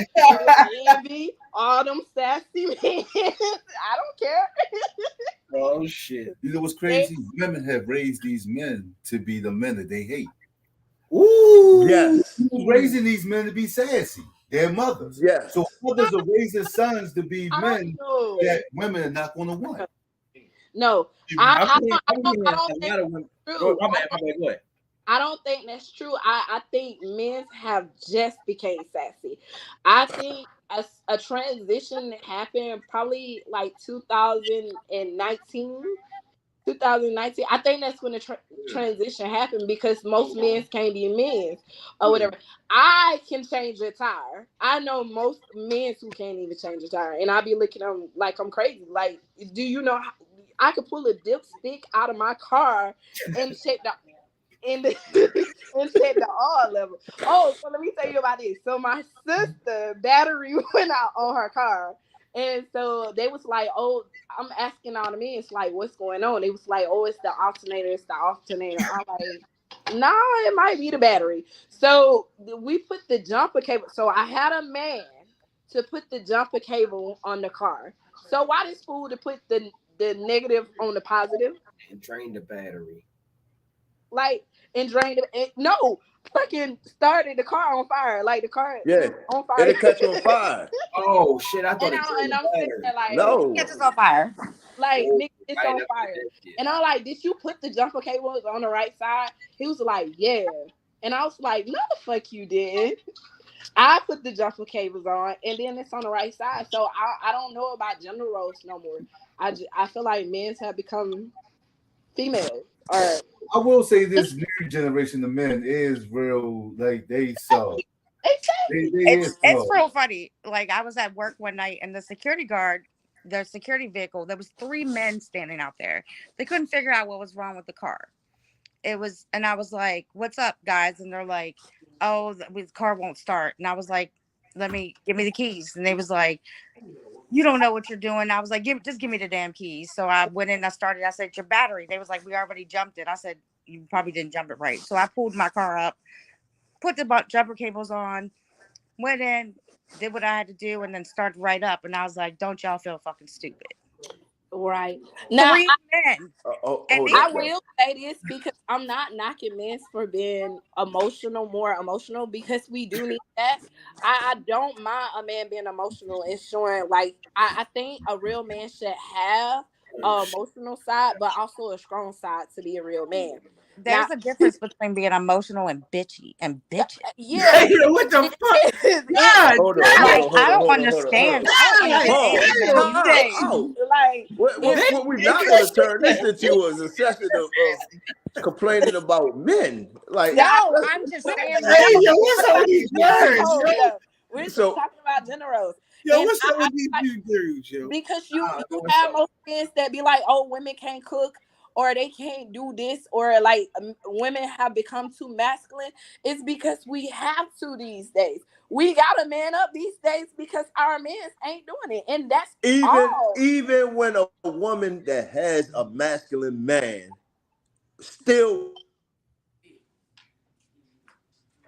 Speaker 5: Envy, all them sassy men. I don't care.
Speaker 1: Oh shit!
Speaker 3: You know what's crazy? Women have raised these men to be the men that they hate.
Speaker 6: Ooh, yes.
Speaker 3: Who's raising these men to be sassy? Their mothers.
Speaker 6: Yeah.
Speaker 3: So mothers are raising sons to be men that women are not going to want.
Speaker 5: No, I don't think that's true. I don't think that's true. I think men have just became sassy. I think a transition happened probably like 2019. I think that's when the transition happened because most men can't be men or whatever. I can change a tire. I know most men who can't even change a tire, and I be looking at them like I'm crazy. Like, do you know how I could pull a dipstick out of my car and check the and check the oil level? Oh, so let me tell you about this. So my sister battery went out on her car. And so they was like, oh, I'm asking all the men, it's like, what's going on? They was like, oh, it's the alternator. I'm like, no, it might be the battery. So we put the jumper cable. So I had a man to put the jumper cable on the car. So why this fool to put the negative on the positive?
Speaker 2: And drain the battery.
Speaker 5: Like, and drain it. No. Fucking started the car on fire. Like the car on fire.
Speaker 6: It'll catch on fire.
Speaker 2: Oh shit! I thought
Speaker 5: and I'm sitting there like,
Speaker 6: no,
Speaker 4: it catches on fire.
Speaker 5: Like, nigga, it's on fire. And I'm like, did you put the jumper cables on the right side? He was like, yeah. And I was like, no, the fuck you did. I put the jumper cables on, and then it's on the right side. So I don't know about gender roles no more. I feel like men have become female. Or
Speaker 3: I will say this new generation of men is real, like they saw.
Speaker 4: It's real funny. Like I was at work one night and the security guard, the security vehicle, there was 3 men standing out there. They couldn't figure out what was wrong with the car. And I was like, what's up, guys? And they're like, oh, the car won't start. And I was like, give me the keys. And they was like, you don't know what you're doing. I was like, just give me the damn keys. So I went in, I started, I said, your battery. They was like, we already jumped it. I said, you probably didn't jump it right. So I pulled my car up, put the jumper cables on, went in, did what I had to do, and then started right up. And I was like, don't y'all feel fucking stupid.
Speaker 5: Right. Now,
Speaker 4: 3 men.
Speaker 5: I will say this because I'm not knocking men for being more emotional, because we do need that. I don't mind a man being emotional and showing, like, I think a real man should have an emotional side, but also a strong side to be a real man.
Speaker 4: There's a difference between being emotional and bitchy and bitchy.
Speaker 5: Yeah.
Speaker 1: What the fuck?
Speaker 5: God,
Speaker 4: I don't understand.
Speaker 6: What we not going to turn this into is a session of complaining about men. Like,
Speaker 4: no, I'm just saying.
Speaker 1: What's all these words?
Speaker 5: We're just talking about gender roles.
Speaker 1: Yo,
Speaker 5: And
Speaker 1: what's up
Speaker 5: I
Speaker 1: with these
Speaker 5: like,
Speaker 1: new dudes, yo?
Speaker 5: because
Speaker 1: I
Speaker 5: you
Speaker 1: don't know
Speaker 5: you
Speaker 1: what's
Speaker 5: have
Speaker 1: up.
Speaker 5: most friends that be like, oh, women can't cook or they can't do this, or like women have become too masculine. It's because we have to these days. We gotta man up these days because our men ain't doing it, and that's all.
Speaker 6: Even when a woman that has a masculine man still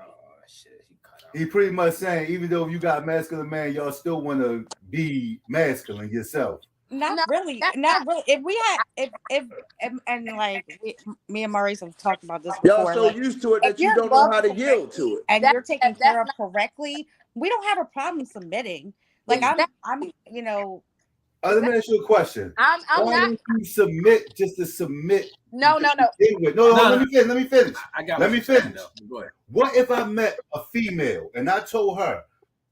Speaker 2: Oh shit, he cut out.
Speaker 3: He pretty much saying, even though you got a masculine man, y'all still want to be masculine yourself.
Speaker 4: Not
Speaker 5: No,
Speaker 4: really,
Speaker 5: that's
Speaker 4: not
Speaker 5: not.
Speaker 4: really. If we had, if and like me and Maurice have talked about this
Speaker 6: y'all
Speaker 4: before.
Speaker 6: so
Speaker 4: Like,
Speaker 6: used to it
Speaker 4: if
Speaker 6: that you
Speaker 4: you're
Speaker 6: don't know
Speaker 4: loved
Speaker 6: how to yield to
Speaker 4: correctly
Speaker 6: it.
Speaker 4: and
Speaker 5: That,
Speaker 4: you're taken
Speaker 5: that's
Speaker 4: care of
Speaker 5: not
Speaker 4: correctly, we don't have a problem submitting. Like I'm,
Speaker 5: exactly.
Speaker 4: you know,
Speaker 3: Let me ask you a question.
Speaker 5: I'm
Speaker 3: Why
Speaker 5: not.
Speaker 3: don't you submit just to submit?
Speaker 5: No, no, no.
Speaker 3: No,
Speaker 1: No,
Speaker 3: let me finish. Let me finish.
Speaker 1: I got
Speaker 3: Let
Speaker 1: what
Speaker 3: me
Speaker 1: you're saying,
Speaker 3: finish.
Speaker 1: though. Go ahead.
Speaker 3: What if I met a female and I told her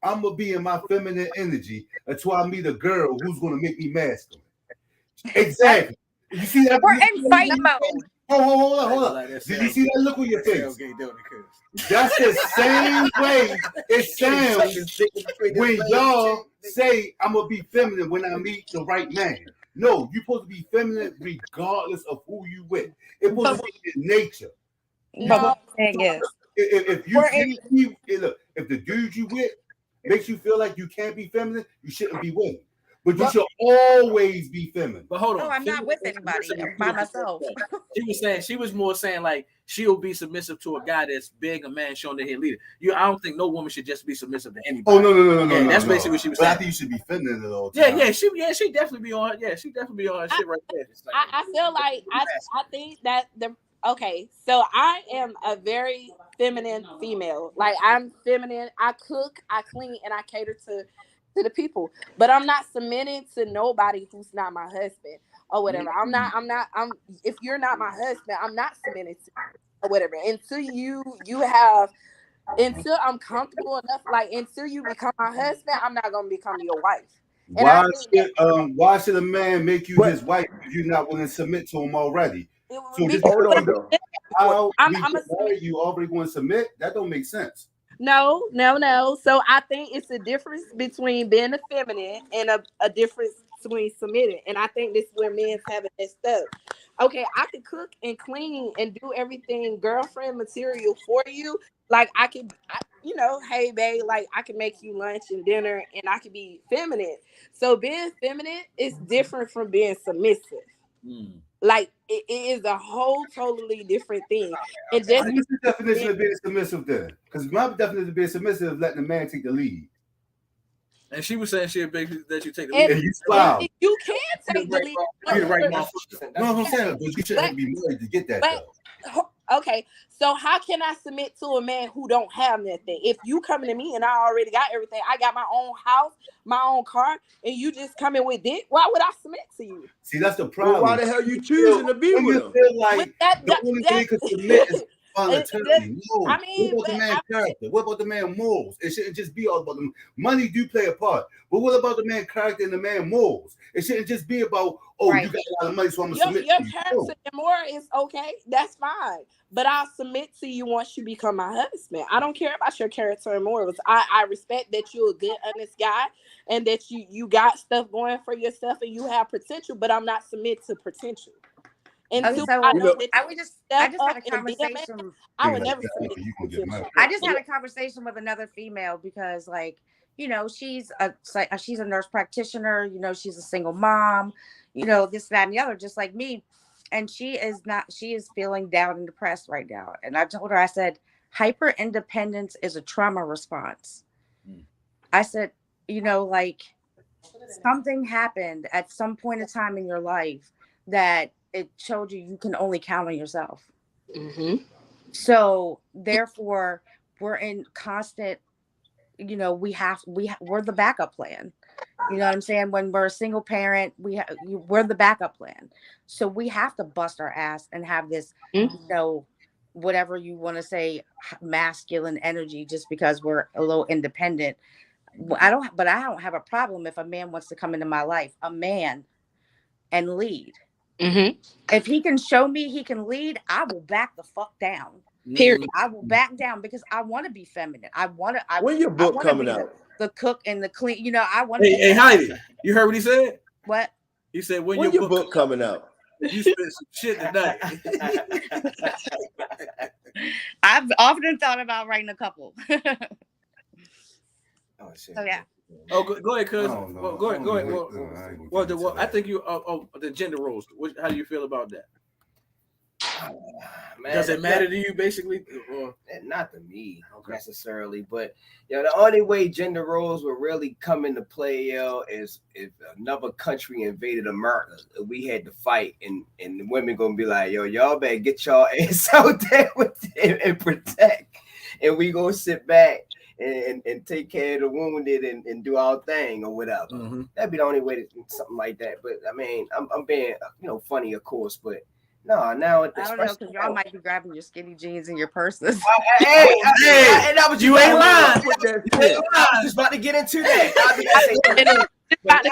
Speaker 3: I'm gonna be in my feminine energy until I meet a girl who's gonna make me masculine? Exactly. You see that?
Speaker 4: we're in fight mode.
Speaker 3: Hold on.
Speaker 1: Like that
Speaker 3: Did you see that look on your face?
Speaker 1: tailgate, don't it, cuz?
Speaker 3: That's the same way it sounds when y'all say I'm gonna be feminine when I meet the right man. No, you're supposed to be feminine regardless of who you with. It's supposed to be in nature.
Speaker 4: But
Speaker 5: No.
Speaker 4: what I'm saying is,
Speaker 3: If you
Speaker 4: we're
Speaker 3: can't
Speaker 4: in.
Speaker 3: be, look, if the dude you with makes you feel like you can't be feminine, you shouldn't be with him. But you should always be feminine.
Speaker 1: But hold
Speaker 4: Oh,
Speaker 1: on.
Speaker 4: I'm not with anybody. I'm by myself.
Speaker 1: She was saying she was more saying like she'll be submissive to a guy that's big, a man showing that he's a leader. I don't think no woman should just be submissive to anybody.
Speaker 3: Oh no!
Speaker 1: Yeah, that's basically what she was
Speaker 3: But I
Speaker 1: saying.
Speaker 3: think you should be feminine at all
Speaker 1: Yeah,
Speaker 3: times.
Speaker 1: she definitely be on. Yeah, she definitely be on her shit right there.
Speaker 5: I feel like I think that the okay, so I am a very feminine female. Like I'm feminine. I cook, I clean, and I cater to the people. But I'm not submitting to nobody who's not my husband or whatever. I'm if you're not my husband, I'm not submitting to you or whatever. Until you have until I'm comfortable enough, like until you become my husband, I'm not gonna become your wife. And I think that
Speaker 3: Why should a man make you
Speaker 6: But
Speaker 3: his wife if you're not willing to submit to him already? So just
Speaker 5: because
Speaker 6: hold
Speaker 3: because
Speaker 5: what
Speaker 6: on
Speaker 3: we
Speaker 6: though.
Speaker 3: how
Speaker 5: I'm,
Speaker 3: we
Speaker 5: I'm
Speaker 3: get
Speaker 5: a
Speaker 3: married, you already want to submit? That don't make sense.
Speaker 5: No, no, no. So I think it's a difference between being a feminine and a difference between submitting. And I think this is where men's have it messed up. Okay, I could cook and clean and do everything girlfriend material for you. Like hey babe, like I can make you lunch and dinner and I can be feminine. So being feminine is different from being submissive. Like it is a whole totally different thing. And just
Speaker 3: What's the
Speaker 5: because
Speaker 3: definition of being submissive then? Because my definition of being submissive is letting the man take the lead.
Speaker 1: And she was saying she a big that you take the
Speaker 5: And,
Speaker 1: lead.
Speaker 3: And you smile.
Speaker 5: you can take the lead.
Speaker 1: You the right motherfucker.
Speaker 3: No, I'm saying, but you shouldn't have to be married to get that
Speaker 5: But
Speaker 3: though.
Speaker 5: okay, so how can I submit to a man who don't have nothing? If you coming to me and I already got everything, I got my own house, my own car, and you just coming with it, why would I submit to you?
Speaker 3: See, that's the
Speaker 6: Well,
Speaker 3: problem.
Speaker 6: why the hell you choosing to be
Speaker 3: When
Speaker 6: with
Speaker 3: you
Speaker 6: him?
Speaker 3: feel
Speaker 5: With
Speaker 3: like
Speaker 5: that,
Speaker 3: the only thing you can submit is voluntarily. No.
Speaker 5: I mean,
Speaker 3: What about the man's character? What about the man's morals? It shouldn't just be all about them. Money do play a part, but what about the man's character and the man's morals? It shouldn't just be about, oh,
Speaker 4: Right.
Speaker 3: you got a lot of money, so I'm gonna submit
Speaker 5: your
Speaker 3: to you.
Speaker 5: character and more is okay. That's fine. But I'll submit to you once you become my husband. I don't care about your character and morals. I respect that you're a good, honest guy and that you got stuff going for yourself and you have potential, but I'm not submit to potential.
Speaker 4: Okay,
Speaker 5: Until I
Speaker 4: so
Speaker 5: know that
Speaker 4: I
Speaker 5: you
Speaker 4: would just I
Speaker 5: step
Speaker 4: just had
Speaker 5: up
Speaker 4: a
Speaker 5: and be a man,
Speaker 4: conversation.
Speaker 5: I would
Speaker 3: Like
Speaker 5: never
Speaker 3: that,
Speaker 5: submit
Speaker 3: you can
Speaker 5: to
Speaker 3: get
Speaker 5: you.
Speaker 3: married.
Speaker 4: I just had a conversation with another female because, like, she's a nurse practitioner. She's a single mom. This, that, and the other, just like me. And she is not. She is feeling down and depressed right now. And I told her, I said, hyper independence is a trauma response. I said, like something happened at some point in time in your life that it showed you can only count on yourself.
Speaker 5: Mm-hmm.
Speaker 4: So therefore, we're in constant. We're the backup plan. You know what I'm saying? When we're a single parent, we're the backup plan. So we have to bust our ass and have this, whatever you want to say, masculine energy, just because we're a little independent. I don't have a problem if a man wants to come into my life, a man, and lead.
Speaker 5: Mm-hmm.
Speaker 4: If he can show me he can lead, I will back the fuck down.
Speaker 5: Period.
Speaker 4: I will back down because I want to be feminine. I want to.
Speaker 6: When your
Speaker 4: I
Speaker 6: book
Speaker 4: want to
Speaker 6: coming
Speaker 4: be
Speaker 6: out?
Speaker 4: the cook and the clean. You know, I want to.
Speaker 1: Hey, Heidi, you heard what he said?
Speaker 4: What?
Speaker 1: He said, when
Speaker 6: When
Speaker 1: your
Speaker 6: your
Speaker 1: book
Speaker 6: book coming out?
Speaker 1: you spit some shit tonight.
Speaker 4: I've often thought about writing a couple.
Speaker 2: Oh shit.
Speaker 4: So yeah.
Speaker 1: Oh, go ahead, cuz.
Speaker 3: I don't know.
Speaker 1: Well, go ahead, go ahead.
Speaker 3: I ain't gonna
Speaker 1: Well,
Speaker 3: get into
Speaker 1: I
Speaker 3: that.
Speaker 1: think you. The gender roles. How do you feel about that?
Speaker 2: Man,
Speaker 1: Does it matter to you, basically? Or,
Speaker 2: not to me
Speaker 1: Okay.
Speaker 2: necessarily, but the only way gender roles will really come into play, is if another country invaded America, we had to fight, and the women gonna be like, yo, y'all better get y'all ass out there with it and protect, and we gonna sit back and take care of the wounded and do our thing or whatever.
Speaker 1: mm-hmm.
Speaker 2: That'd be the only way to something like that. But I mean, I'm being funny, of course, but no, now
Speaker 4: I don't know because y'all might be grabbing your skinny jeans and your purses.
Speaker 2: Hey, and that was
Speaker 1: You ain't lying.
Speaker 6: With that
Speaker 2: I
Speaker 6: shit.
Speaker 2: was just about to get into that. I was gonna say, but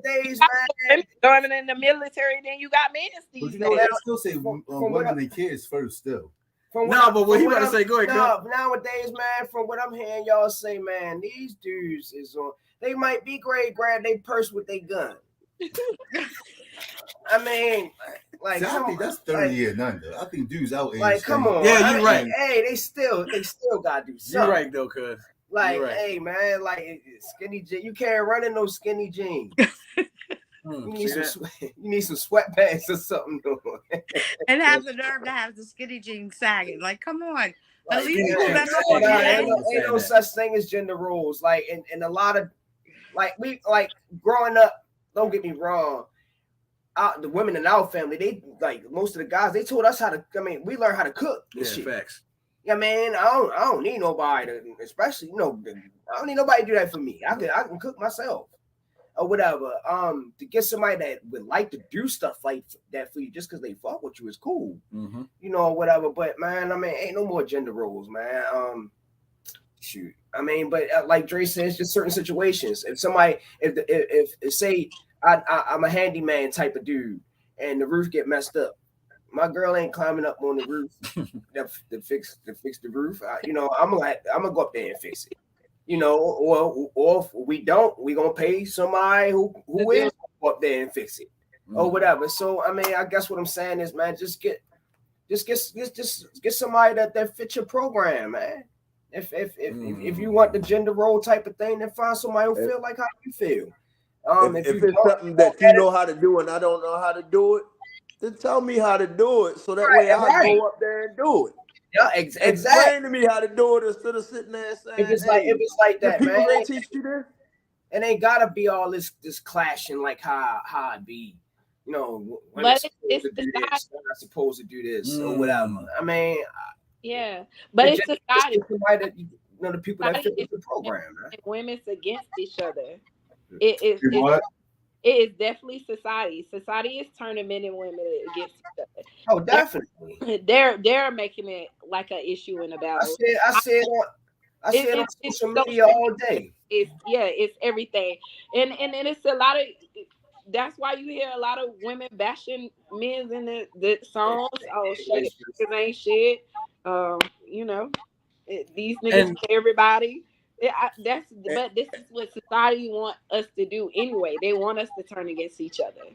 Speaker 2: nowadays, man,
Speaker 5: Going in the military, then you got men
Speaker 3: But
Speaker 5: these
Speaker 3: you know,
Speaker 5: days.
Speaker 3: they still say women and kids first still.
Speaker 1: But what he about to say, go ahead,
Speaker 2: nowadays, man, from what I'm hearing y'all say, man, these dudes is on. They might be grade grab they purse with their gun. I mean, like,
Speaker 3: See, I think that's 30 years and under. I think dudes out age.
Speaker 2: Like, come on.
Speaker 1: Yeah, you're right.
Speaker 2: Hey, they still gotta do something.
Speaker 1: You're right though, cuz.
Speaker 2: Like,
Speaker 1: right.
Speaker 2: hey, man, like skinny jeans. You can't run in those skinny jeans. You need some sweatpants or something.
Speaker 4: And have the nerve to have the skinny jeans sagging. Like, come on. At
Speaker 2: Like,
Speaker 4: least
Speaker 2: yeah,
Speaker 4: pull them up.
Speaker 2: ain't no such thing as gender roles. Like, and a lot of, like, we, like, growing up, don't get me wrong, the women in our family, they, like, most of the guys, they told us how to, I mean, we learned how to cook and shit.
Speaker 1: Facts.
Speaker 2: Yeah, man, I don't need nobody to, especially, I don't need nobody to do that for me. I can cook myself or whatever. To get somebody that would like to do stuff like that for you just because they fuck with you is cool.
Speaker 1: Mm-hmm.
Speaker 2: Whatever. But man, I mean, ain't no more gender roles, man. Shoot. I mean, but like Dre says, just certain situations. If somebody, if say I'm a handyman type of dude and the roof get messed up, my girl ain't climbing up on the roof to fix the roof. I'm gonna go up there and fix it. Or if we don't, we gonna pay somebody who is go up there and fix it or whatever. So I mean, I guess what I'm saying is, man, just get somebody that fits your program, man. If you want the gender role type of thing, then find somebody who feel like how you feel.
Speaker 6: If it's something that you know how to do and I don't know how to do it, then tell me how to do it so that way I'll go up there and do it.
Speaker 2: Yeah, exactly.
Speaker 6: Explain to me how to do it instead of sitting there saying,
Speaker 2: if it's like that,
Speaker 6: people
Speaker 2: man,
Speaker 6: ain't teach you this.
Speaker 2: It ain't gotta be all this clashing like how it be.
Speaker 5: But it's
Speaker 2: not supposed to do this or whatever. I mean,
Speaker 5: yeah, but it's society.
Speaker 2: Somebody that the people that fit the program, man.
Speaker 5: Women's against each other. It is definitely society. Society is turning men and women against each other.
Speaker 2: Oh, definitely.
Speaker 5: They're making it like an issue in a battle.
Speaker 2: I see it on social media all day.
Speaker 5: It's everything, and it's a lot of. That's why you hear a lot of women bashing men in the songs. Oh shit, it ain't shit. These niggas kill everybody. But this is what society want us to do anyway. They want us to turn against each other.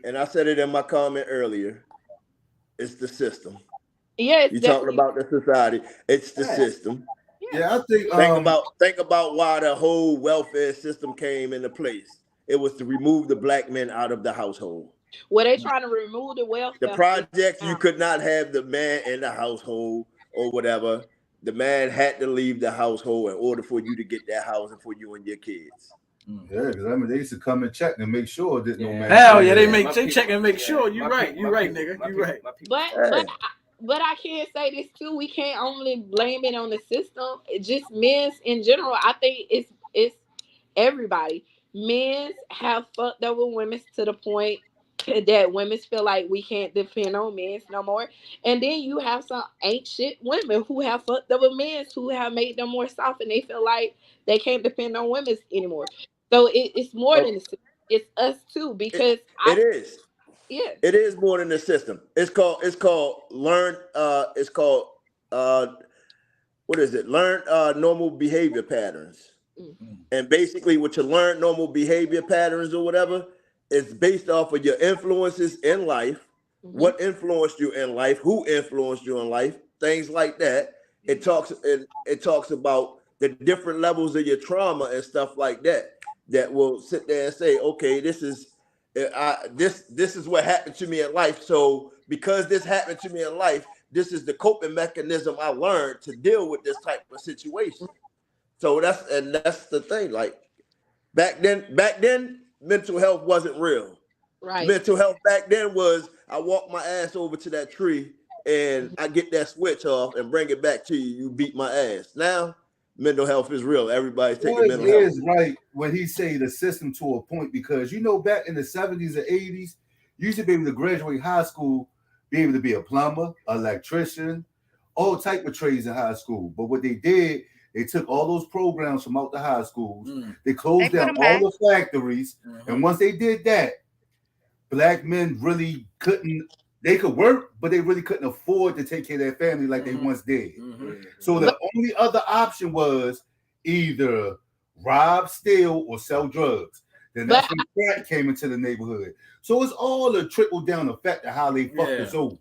Speaker 6: And I said it in my comment earlier. It's the system.
Speaker 5: Yeah,
Speaker 6: you're talking about the society. It's the system.
Speaker 3: Yeah, I think.
Speaker 6: Think about why the whole welfare system came into place. It was to remove the black men out of the household.
Speaker 5: Well, they trying to remove the welfare.
Speaker 6: The projects, you could not have the man in the household or whatever. The man had to leave the household in order for you to get that housing for you and your kids.
Speaker 3: Yeah, because I mean they used to come and check and make sure that no man.
Speaker 1: Hell yeah, they check and make sure. You're right, nigga. You're right.
Speaker 5: But I can't say this too. We can't only blame it on the system. It's just men's in general. I think it's everybody. Men's have fucked over women to the point that women feel like we can't depend on men no more. And then you have some ain't shit women who have fucked over men who have made them more soft and they feel like they can't depend on women anymore. So it's more than it's us too, because
Speaker 6: it is.
Speaker 5: Yeah.
Speaker 6: It is more than a system. It's called learn. It's called uh, what is it? Learn normal behavior patterns.
Speaker 5: Mm.
Speaker 6: And basically, what you learn normal behavior patterns or whatever is based off of your influences in life,
Speaker 5: Mm-hmm.
Speaker 6: what influenced you in life, who influenced you in life, things like that. It talks about the different levels of your trauma and stuff like that. That will sit there and say, okay, this is what happened to me in life. So because this happened to me in life, this is the coping mechanism I learned to deal with this type of situation. So that's the thing. Like back then, mental health wasn't real.
Speaker 5: Right.
Speaker 6: Mental health back then was I walk my ass over to that tree and I get that switch off and bring it back to you. You beat my ass. Now, mental health is real. Everybody's taking
Speaker 3: It
Speaker 6: mental health.
Speaker 3: is right when he say the system to a point because back in the 70s and 80s, you used to be able to graduate high school, be able to be a plumber, electrician, all type of trades in high school. But what they did, they took all those programs from out the high schools, they closed
Speaker 4: They put
Speaker 3: down
Speaker 4: them
Speaker 3: all
Speaker 4: back.
Speaker 3: the factories, and once they did that, black men really couldn't. They could work, but they really couldn't afford to take care of their family like they once did. So the only other option was either rob, steal, or sell drugs. Then that's when crack came into the neighborhood. So it's all a trickle down effect of how they fucked us over.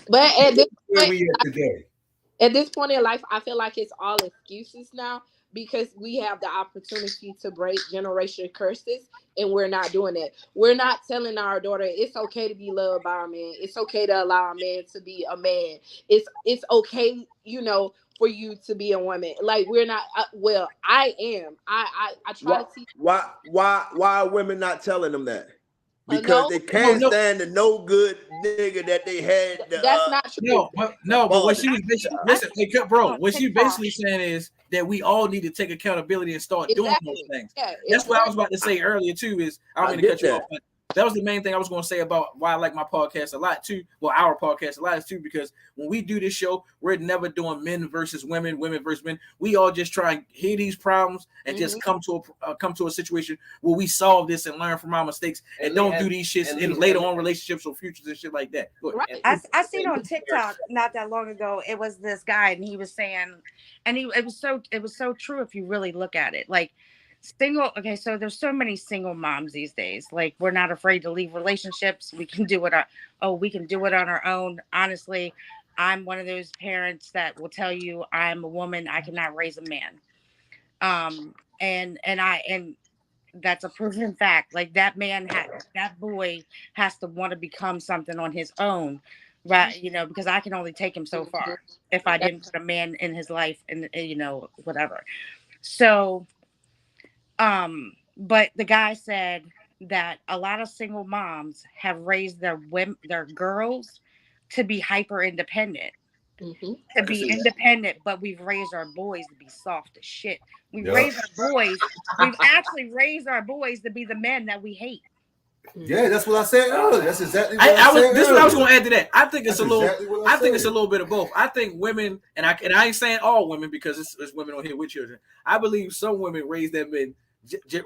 Speaker 5: But at this
Speaker 3: Where
Speaker 5: point,
Speaker 3: we at today?
Speaker 5: at this point in life, I feel like it's all excuses now because we have the opportunity to break generation curses and we're not doing that. We're not telling our daughter it's okay to be loved by a man. It's okay to allow a man to be a man. It's okay, for you to be a woman. Like we're not well, I am. I try
Speaker 6: Why
Speaker 5: to teach
Speaker 6: why are women not telling them that? Because
Speaker 5: no,
Speaker 6: they can't stand the no good nigga that they had
Speaker 5: that's not true.
Speaker 1: But what she was basically listen, bro.
Speaker 4: on
Speaker 1: What she
Speaker 4: TikTok.
Speaker 1: basically saying is that we all need to take accountability and start doing those
Speaker 5: Exactly.
Speaker 1: things.
Speaker 5: Yeah,
Speaker 1: That's what I was about to say earlier too. Is I don't mean to cut you off, but that was the main thing I was going to say about why I like my podcast a lot too. Well, our podcast a lot too, because when we do this show, we're never doing men versus women, women versus men. We all just try and hear these problems and just come to a situation where we solve this and learn from our mistakes and don't do these shits in later on relationships or futures and shit like that.
Speaker 5: Right.
Speaker 4: I seen on TikTok not that long ago. It was this guy, and he was saying, and it was so true if you really look at it. Like single. Okay, so there's so many single moms these days. Like we're not afraid to leave relationships. We can do it. We can do it on our own. Honestly, I'm one of those parents that will tell you I'm a woman. I cannot raise a man. And that's a proven fact. Like that boy has to want to become something on his own, right? Because I can only take him so far if I didn't put a man in his life and whatever. So, but the guy said that a lot of single moms have raised their girls to be hyper independent. To be independent, but we've raised our boys to be soft as shit. We've actually raised our boys to be the men that we hate.
Speaker 3: Yeah, that's what I said earlier. That's exactly what I said.
Speaker 1: This is what I was going to add to that. I think it's
Speaker 3: That's
Speaker 1: a little.
Speaker 3: exactly what I
Speaker 1: I think it's a
Speaker 3: said.
Speaker 1: little bit of both. I think women, and I ain't saying all women because it's women on here with children. I believe some women raise their men,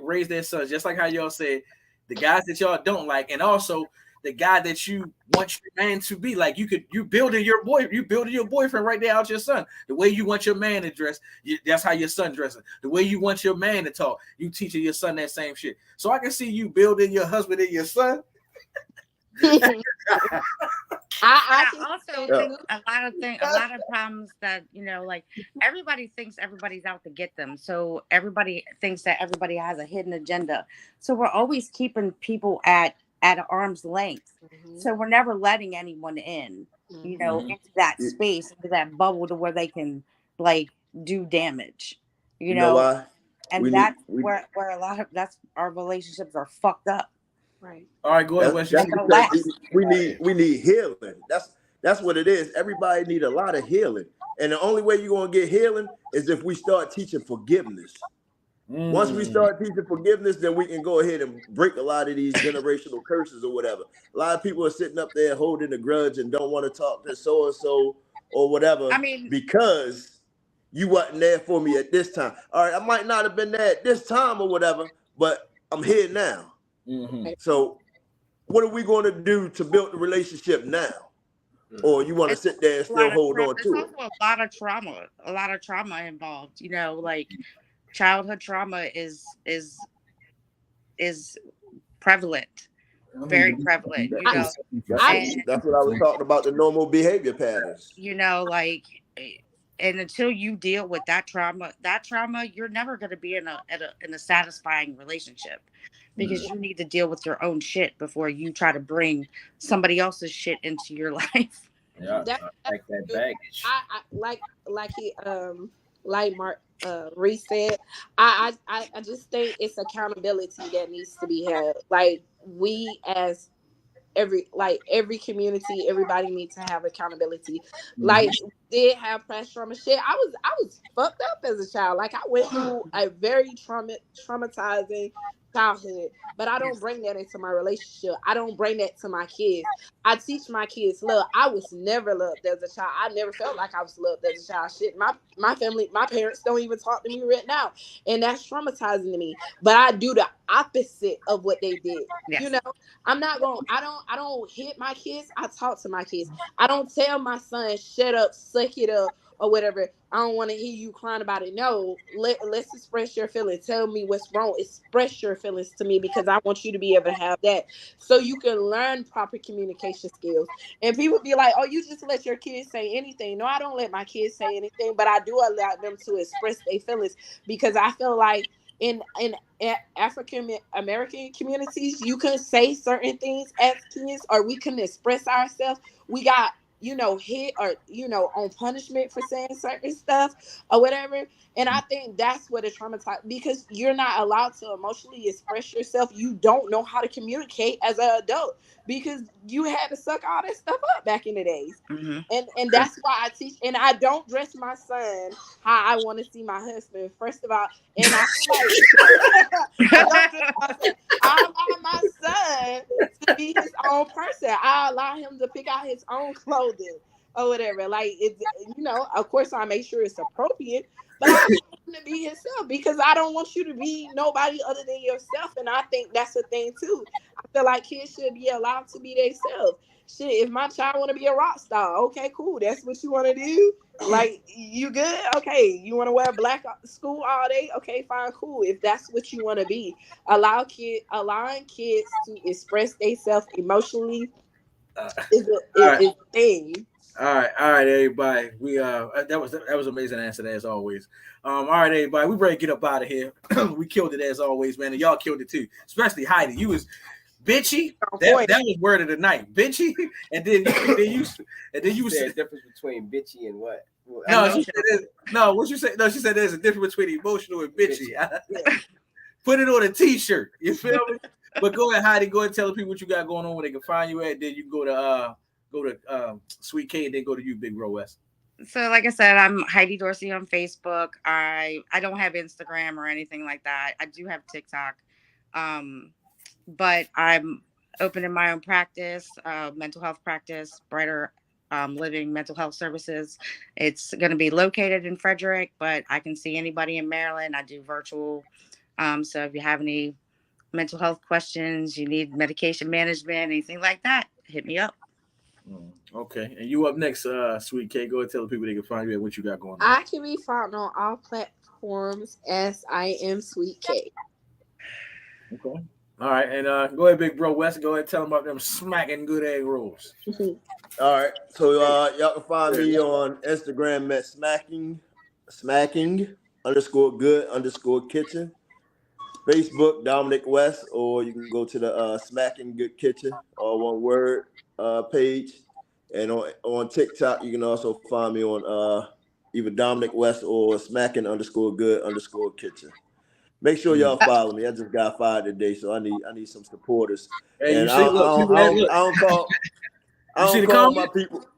Speaker 1: raise their sons, just like how y'all said, the guys that y'all don't like, and also the guy that you want your man to be. Like you building your boyfriend right there out your son. The way you want your man to dress, that's how your son dressing. The way you want your man to talk, you teaching your son that same shit. So I can see you building your husband and your son.
Speaker 4: I also think a lot of problems that like everybody thinks everybody's out to get them, so everybody thinks that everybody has a hidden agenda. So we're always keeping people at arm's length. So we're never letting anyone in, into that space, into that bubble, to where they can like do damage.
Speaker 6: You know why?
Speaker 4: And that's where that's our relationships are fucked up.
Speaker 5: Right.
Speaker 1: All right, go ahead,
Speaker 6: That's
Speaker 1: Wes.
Speaker 6: because we need healing. That's what it is. Everybody need a lot of healing, and the only way you're gonna get healing is if we start teaching forgiveness. Once we start teaching forgiveness, then we can go ahead and break a lot of these generational curses or whatever. A lot of people are sitting up there holding a grudge and don't want to talk to so and so or whatever.
Speaker 4: I mean,
Speaker 6: because you wasn't there for me at this time. All right, I might not have been there at this time or whatever, but I'm here now. So what are we going to do to build the relationship now? Or you want to sit there and still hold on to it?
Speaker 4: Also a lot of trauma involved. You know, like childhood trauma is prevalent, very prevalent. You know,
Speaker 6: That's what I was talking about, the normal behavior patterns.
Speaker 4: you know, like, and until you deal with that trauma, you're never going to be in a satisfying relationship, because you need to deal with your own shit before you try to bring somebody else's shit into your life.
Speaker 2: Yeah,
Speaker 5: That,
Speaker 2: like that baggage.
Speaker 5: I like he like Mark Reese said. I just think it's accountability that needs to be had. Like we as every community, everybody needs to have accountability. Like did have past trauma shit. I was fucked up as a child. Like I went through a very traumatizing childhood, but I don't bring that into my relationship. I don't bring that to my kids. I teach my kids love. I was never loved as a child. I never felt like I was loved as a child. Shit, my family, my parents don't even talk to me right now, and that's traumatizing to me. But I do the opposite of what they did.
Speaker 4: Yes.
Speaker 5: You know, I'm not going. I don't hit my kids. I talk to my kids. I don't tell my son shut up, suck it up, or whatever. I don't want to hear you crying about it. No, let's express your feelings. Tell me what's wrong. Express your feelings to me, because I want you to be able to have that, so you can learn proper communication skills. And people be like, "Oh, you just let your kids say anything." No, I don't let my kids say anything, but I do allow them to express their feelings, because I feel like in African American communities, you can say certain things as kids, or we can express ourselves. We got, hit, or, on punishment for saying certain stuff or whatever. And I think that's what it's traumatized, because you're not allowed to emotionally express yourself. You don't know how to communicate as an adult, because you had to suck all that stuff up back in the days. And that's why I teach, and I don't dress my son how I want to see my husband, first of all. And I feel like I don't dress my son. I allow my son to be his own person. I allow him to pick out his own clothing or whatever. Like, it's, of course I make sure it's appropriate, but I want him to be himself, because I don't want you to be nobody other than yourself. And I think that's a thing too. I feel like kids should be allowed to be themselves. Shit, if my child want to be a rock star, okay, cool. That's what you want to do. Like, you good? Okay. You want to wear black school all day? Okay, fine, cool. If that's what you want to be, allowing kids to express themselves emotionally is a thing.
Speaker 1: All right, everybody. We that was amazing answer as always. All right, everybody. We ready to get up out of here. We killed it as always, man, and y'all killed it too. Especially Heidi. You was bitchy. That was word of the night, bitchy. And then you said
Speaker 2: the difference between bitchy and what?
Speaker 1: No, she said no. What you say? No, she said there's a difference between emotional and bitchy. Put it on a t-shirt. You feel me? But go ahead, Heidi. Go ahead and tell the people what you got going on, where they can find you at. Then you go to Sweet K, and then go to you, Big Bro West.
Speaker 4: So, like I said, I'm Heidi Dorsey on Facebook. I don't have Instagram or anything like that. I do have TikTok, but I'm opening my own practice, mental health practice, Brighter Living Mental Health Services. It's going to be located in Frederick, but I can see anybody in Maryland. I do virtual. So if you have any mental health questions, you need medication management, anything like that, hit me up.
Speaker 1: Okay, and you up next, Sweet K. Go and tell the people they can find you and what you got going on.
Speaker 5: I can be found on all platforms as I am Sweet K.
Speaker 1: Okay. All right, and go ahead, Big Bro West. Go ahead and tell them about them smacking good egg rolls.
Speaker 6: All right, so y'all can find me on Instagram at smacking_good_kitchen. Facebook, Dominic West, or you can go to the Smacking Good Kitchen, all one word, page. And on TikTok, you can also find me on either Dominic West or Smacking_good_kitchen. Make sure y'all follow me. I just got fired today, so I need some supporters.
Speaker 1: Hey,
Speaker 6: and
Speaker 1: you see,
Speaker 6: I don't call my people.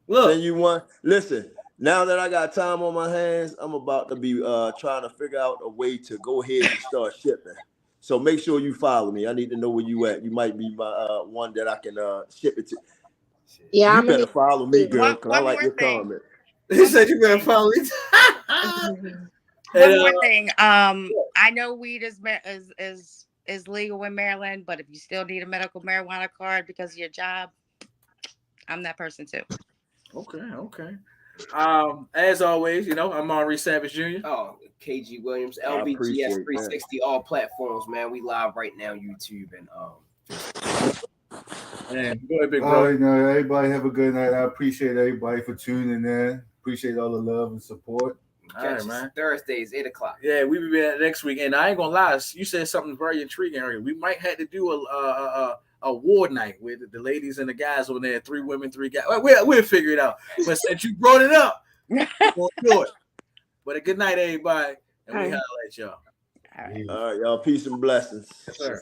Speaker 1: Look,
Speaker 6: then you want listen. Now that I got time on my hands, I'm about to be trying to figure out a way to go ahead and start shipping. So make sure you follow me. I need to know where you at. You might be my one that I can ship it to.
Speaker 5: Yeah,
Speaker 6: you better follow me, girl, because I like your comment.
Speaker 1: He said you better follow me.
Speaker 4: One more thing. I know weed is is legal in Maryland, but if you still need a medical marijuana card because of your job, I'm that person too.
Speaker 1: Okay. As always, I'm Henri Savage Jr.
Speaker 2: Oh, KG Williams,
Speaker 6: I
Speaker 2: LBGS
Speaker 6: appreciate that.
Speaker 2: 360, all platforms, man. We live right now, YouTube and
Speaker 1: And go ahead, big
Speaker 3: All
Speaker 1: bro.
Speaker 3: right, now everybody have a good night. I appreciate everybody for tuning in. Appreciate all the love and support.
Speaker 1: All right,
Speaker 2: catch us
Speaker 1: man.
Speaker 2: Thursdays, 8:00.
Speaker 1: Yeah, we will be back next week. And I ain't gonna lie, you said something very intriguing earlier. We might have to do a award night with the ladies and the guys on there, 3 women, 3 guys. We'll figure it out. But since you brought it up, we'll do it. But a good night, everybody, and we holla at y'all.
Speaker 4: All right.
Speaker 6: All right, y'all. Peace and blessings.
Speaker 1: Yes, sir.